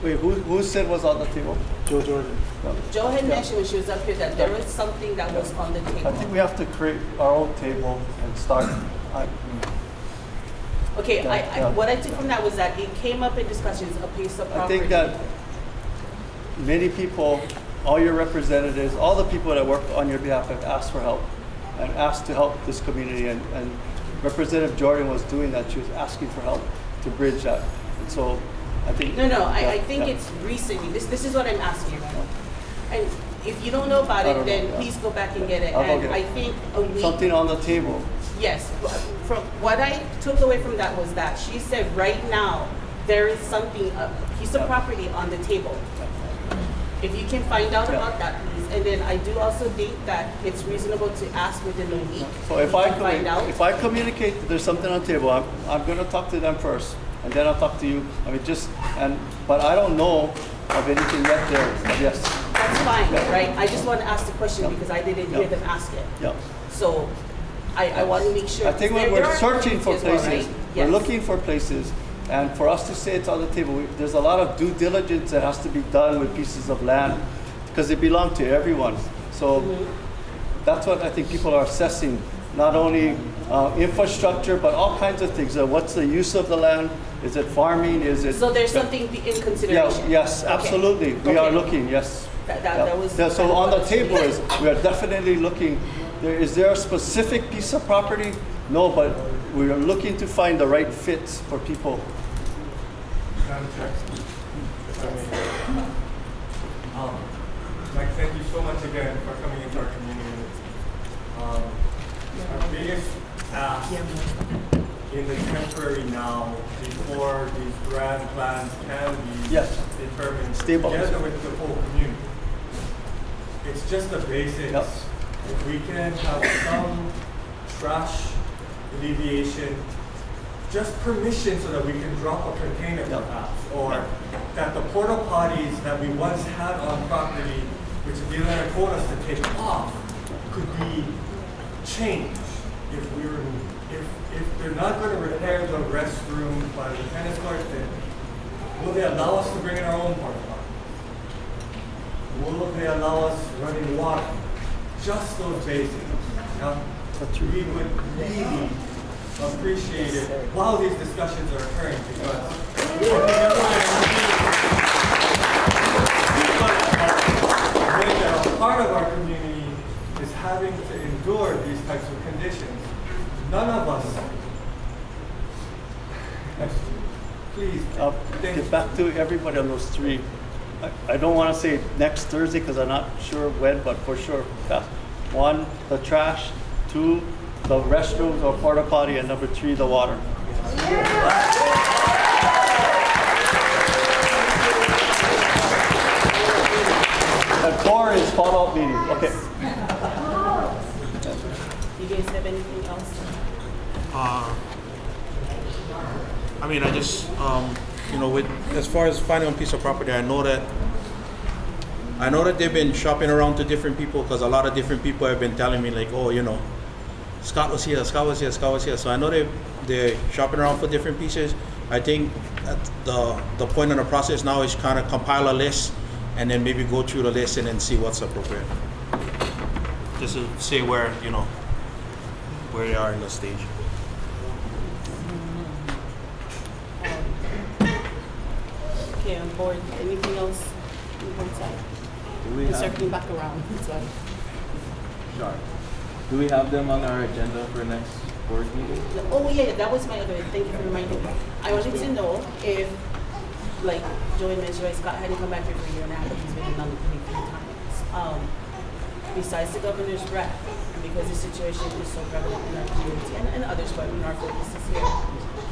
Wait, who said was on the table? Joe Jordan. No. Joe had mentioned when she was up here that there was something that was on the table. I think we have to create our own table and start. Okay, what I took from that was that it came up in discussions, a piece of property. I think that many people, all your representatives, all the people that work on your behalf have asked for help and asked to help this community. And Representative Jordan was doing that. She was asking for help to bridge that. And so I think... I think it's recently. This is what I'm asking. And if you don't know about it, then please go back and get it. And I think a week... Something on the table. Yes. From what I took away from that was that she said right now there is something, a piece of property on the table. If you can find out about that, please. And then I do also think that it's reasonable to ask within a week. So if I communicate that there's something on the table, I'm going to talk to them first, and then I'll talk to you. I mean, but I don't know of anything yet there. Yes. That's fine, right? I just want to ask the question because I didn't hear them ask it. Yeah. So I want to make sure. I think we're searching for places. Right? We're looking for places. And for us to say it's on the table, there's a lot of due diligence that has to be done with pieces of land because they belong to everyone. So that's what I think people are assessing, not only infrastructure, but all kinds of things. What's the use of the land? Is it farming? Is it? So there's something in consideration? Yes, absolutely. We are looking, yes. So on the table is, we are definitely looking. Is there a specific piece of property? No, but we are looking to find the right fits for people. Mike, thank you so much again for coming into our community. Our biggest ask in the temporary now, before these grand plans can be determined together with the whole community, it's just the basics. If we can have some trash alleviation, just permission so that we can drop a container perhaps, or that the porta potties that we once had on property, which the dealer told us to take off, could be changed. If they're not going to repair the restroom by the tennis court, then will they allow us to bring in our own porta potties? Will they allow us running water? Just those basics. We would really appreciate it while these discussions are occurring, because part of our community is having to endure these types of conditions. None of us. Please. I'll get back to everybody on those three. I don't want to say next Thursday because I'm not sure when, but for sure. One, the trash. Two, the restrooms or porta potty, and number three, the water. And four is follow-up meeting. Okay. You guys have anything else? I mean, I just, with as far as finding a piece of property, I know that they've been shopping around to different people because a lot of different people have been telling me like, oh, Scott was here, Scott was here, Scott was here. So I know they're shopping around for different pieces. I think that the point in the process now is kind of compile a list and then maybe go through the list and then see what's appropriate. Just to say where they are in the stage. Okay, on board. Anything else on board side? We're circling back around. Sorry. Sure. Do we have them on our agenda for next board meeting? Oh yeah, that was my other. Thank you for reminding me. I wanted to know if, like Joey mentioned, Scott hadn't come back here for a year and a half. He's been in London 3 times. Besides the governor's rep, because the situation is so prevalent in our community and others, but in our focus is here.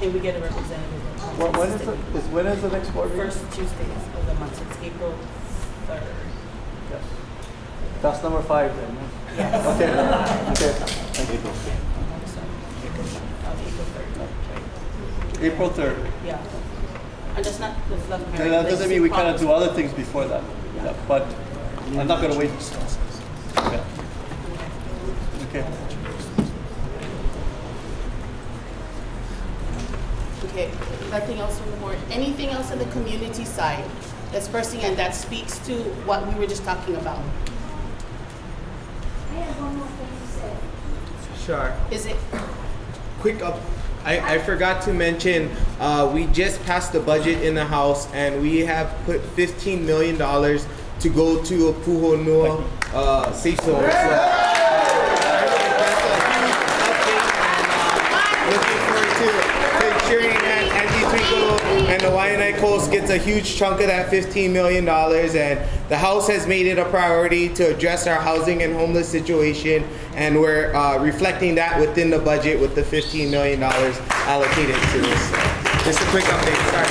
Can we get a representative? When is the next board meeting? First Tuesdays of the month. It's April 3rd. Yes. That's number 5 then. Yes. Okay. Thank you. April 3rd. Yeah. And that's not the flood. That doesn't mean we cannot do other things before that. Yeah. But I'm not going to wait. Yeah. Okay. Okay. Nothing else from the board. Anything else on the community side? dispersing, and that speaks to what we were just talking about. I have one more thing to say. Sure. Is it? Quick up. I forgot to mention, we just passed the budget in the House, and we have put $15 million to go to a Puhonua safe zone. Looking forward to ensuring that Auntie Twinkle and the Waianae Coast gets a huge chunk of that $15 million. And the House has made it a priority to address our housing and homeless situation. And we're reflecting that within the budget with the $15 million allocated to this. Just a quick update. Sorry.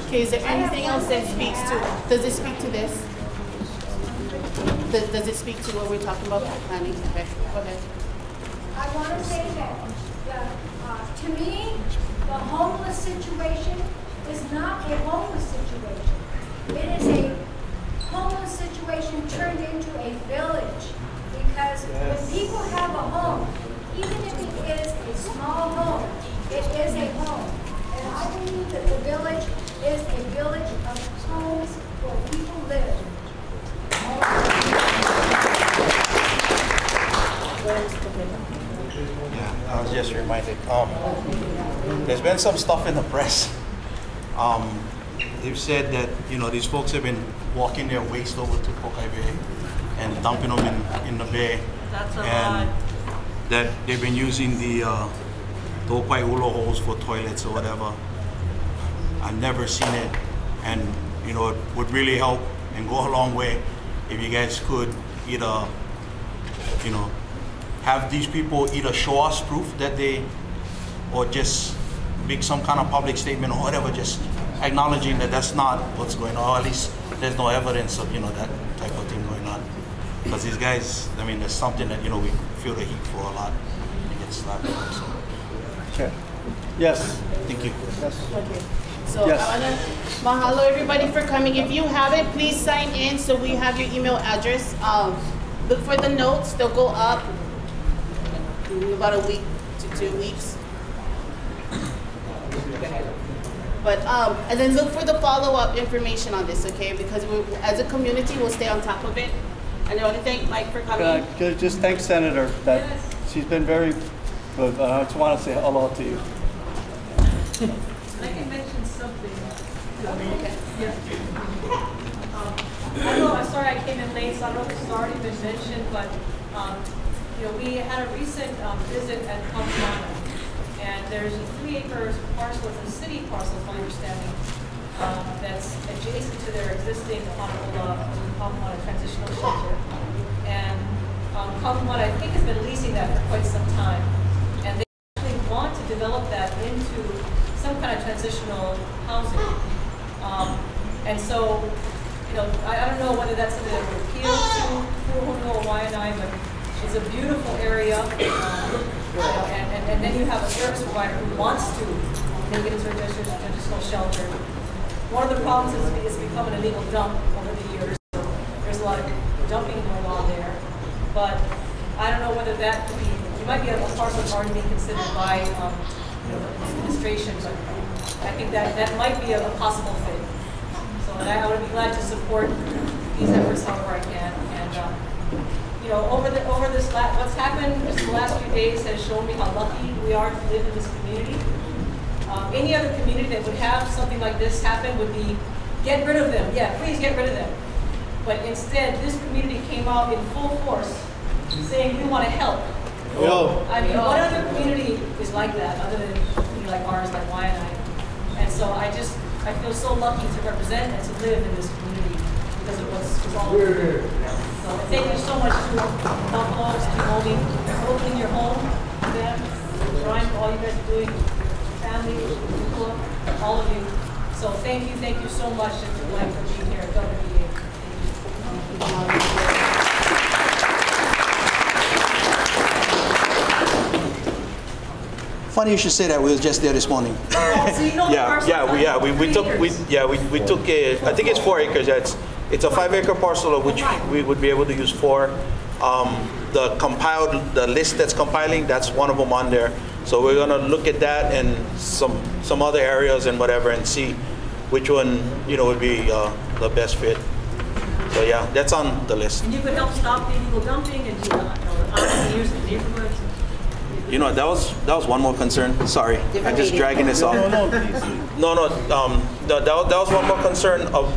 Okay, is there anything else that speaks to, does it speak to this? Does it speak to what we're talking about, Connie? Okay, go ahead. I want to say that, to me, the homeless situation is not a homeless situation. It is a homeless situation turned into a village. Because when people have a home, even if it is a small home, it is a home. And I believe that the village is a village of homes where people live. Yeah, I was just reminded. There's been some stuff in the press. They've said that these folks have been walking their waste over to Pokai Bay and dumping them in the bay. That's a and lot. That they've been using the Topai Ulo holes for toilets or whatever. I've never seen it, and it would really help and go a long way if you guys could either have these people either show us proof that they, or just make some kind of public statement or whatever, just acknowledging that that's not what's going on, or at least there's no evidence of that type of thing going on. Because these guys, I mean, there's something that we feel the heat for a lot and get slapped. So. Okay. Yes. Thank you. Yes. Okay. So Yes. I want to mahalo everybody for coming. If you haven't, please sign in so we have your email address. Look for the notes. They'll go up in about a week to 2 weeks. But and then look for the follow-up information on this, okay? Because as a community, we'll stay on top of it. And I want to thank Mike for coming. Just thank Senator that she's been very good. I just want to say hello to you. I can mention something. Okay. Yeah. I know, I'm sorry I came in late, so I don't know if it's already been mentioned, but we had a recent visit at Kampana, and there's a 3-acre parcel, it's a city parcel, is my understanding, that's adjacent to their existing Kampana transitional shelter. And Kampana, I think, has been leasing that for quite some time, and they actually want to develop that into some kind of transitional housing. And so, I don't know whether that's something that would appeal to Puhonua or Waianae, but it's a beautiful area. And then you have a service provider who wants to make it into a transitional shelter. One of the problems is it's become an illegal dump over the years. So there's a lot of dumping going on there. But I don't know whether that could be, it might be a parcel that's already being considered by the administration, but I think that might be a possible thing. So and I would be glad to support these efforts however I can. And over this what's happened just the last few days has shown me how lucky we are to live in this community. Any other community that would have something like this happen would be, get rid of them. Yeah, please get rid of them. But instead, this community came out in full force saying we want to help. I mean, what other community is like that other than like ours, like Waianae? And so I feel so lucky to represent and to live in this community because it was all over. So thank you so much to Buffalo, to Momi, for opening your home to them, trying for all you guys are doing, family, people, all of you. So thank you so much, and to Mike for being here at WBA. Funny you should say that. We were just there this morning. So you know we took a, I think it's 4 acres. It's a 5-acre parcel of which we would be able to use 4. The list that's compiling, that's one of them on there. So we're gonna look at that and some other areas and whatever, and see which one would be the best fit. So yeah, that's on the list. And you could help stop illegal dumping and use the neighborhoods. That was one more concern. Sorry, I'm just dragging this off. No, that was one more concern of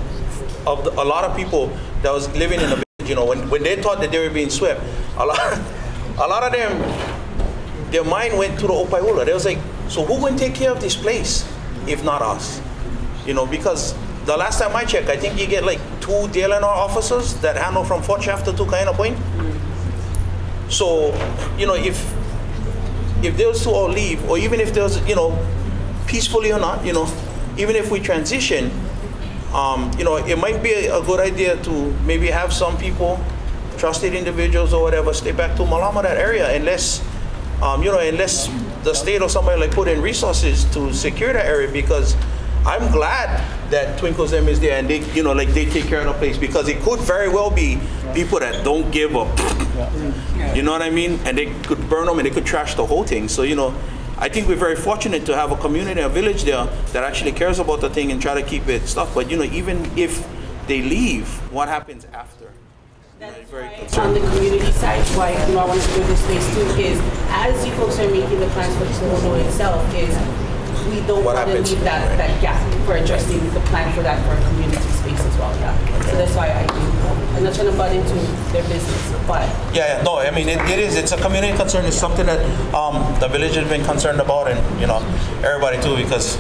a lot of people that was living in the village. When they thought that they were being swept, a lot of them, their mind went to the Opaiula. They was like, so who going to take care of this place if not us? Because the last time I checked, I think you get like 2 DLNR officers that handle from Fort Shafter to Kaina Point. So, if those two all leave, or even if there's, peacefully or not, even if we transition, it might be a good idea to maybe have some people, trusted individuals or whatever, stay back to Malama, that area, unless the state or somebody like put in resources to secure that area, because I'm glad that Twinkles them is there and they, they take care of the place, because it could very well be people that don't give up. You know what I mean? And they could burn them and they could trash the whole thing. So, I think we're very fortunate to have a community, a village there that actually cares about the thing and try to keep it stuff. But, even if they leave, what happens after? On the community side, why I want to do this space too is, as you folks are making the plans for the corridor itself, is we don't want to leave that gap for addressing the plan for that for a community space as well. Yeah. So that's why I'm not trying to butt into their business, but no, I mean it is. It's a community concern. It's something that the village has been concerned about, and everybody too, because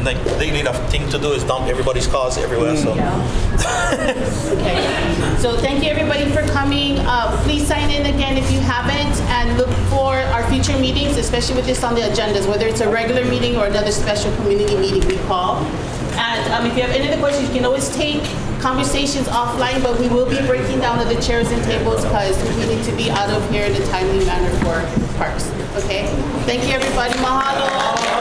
like lately the thing to do is dump everybody's cars everywhere. So. Okay. So thank you everybody for coming. Please sign in again if you haven't, and look for our future meetings, especially with this on the agendas, whether it's a regular meeting or another special community meeting we call. And if you have any other questions, you can always take conversations offline, but we will be breaking down the chairs and tables because we need to be out of here in a timely manner for parks. Okay? Thank you everybody. Mahalo.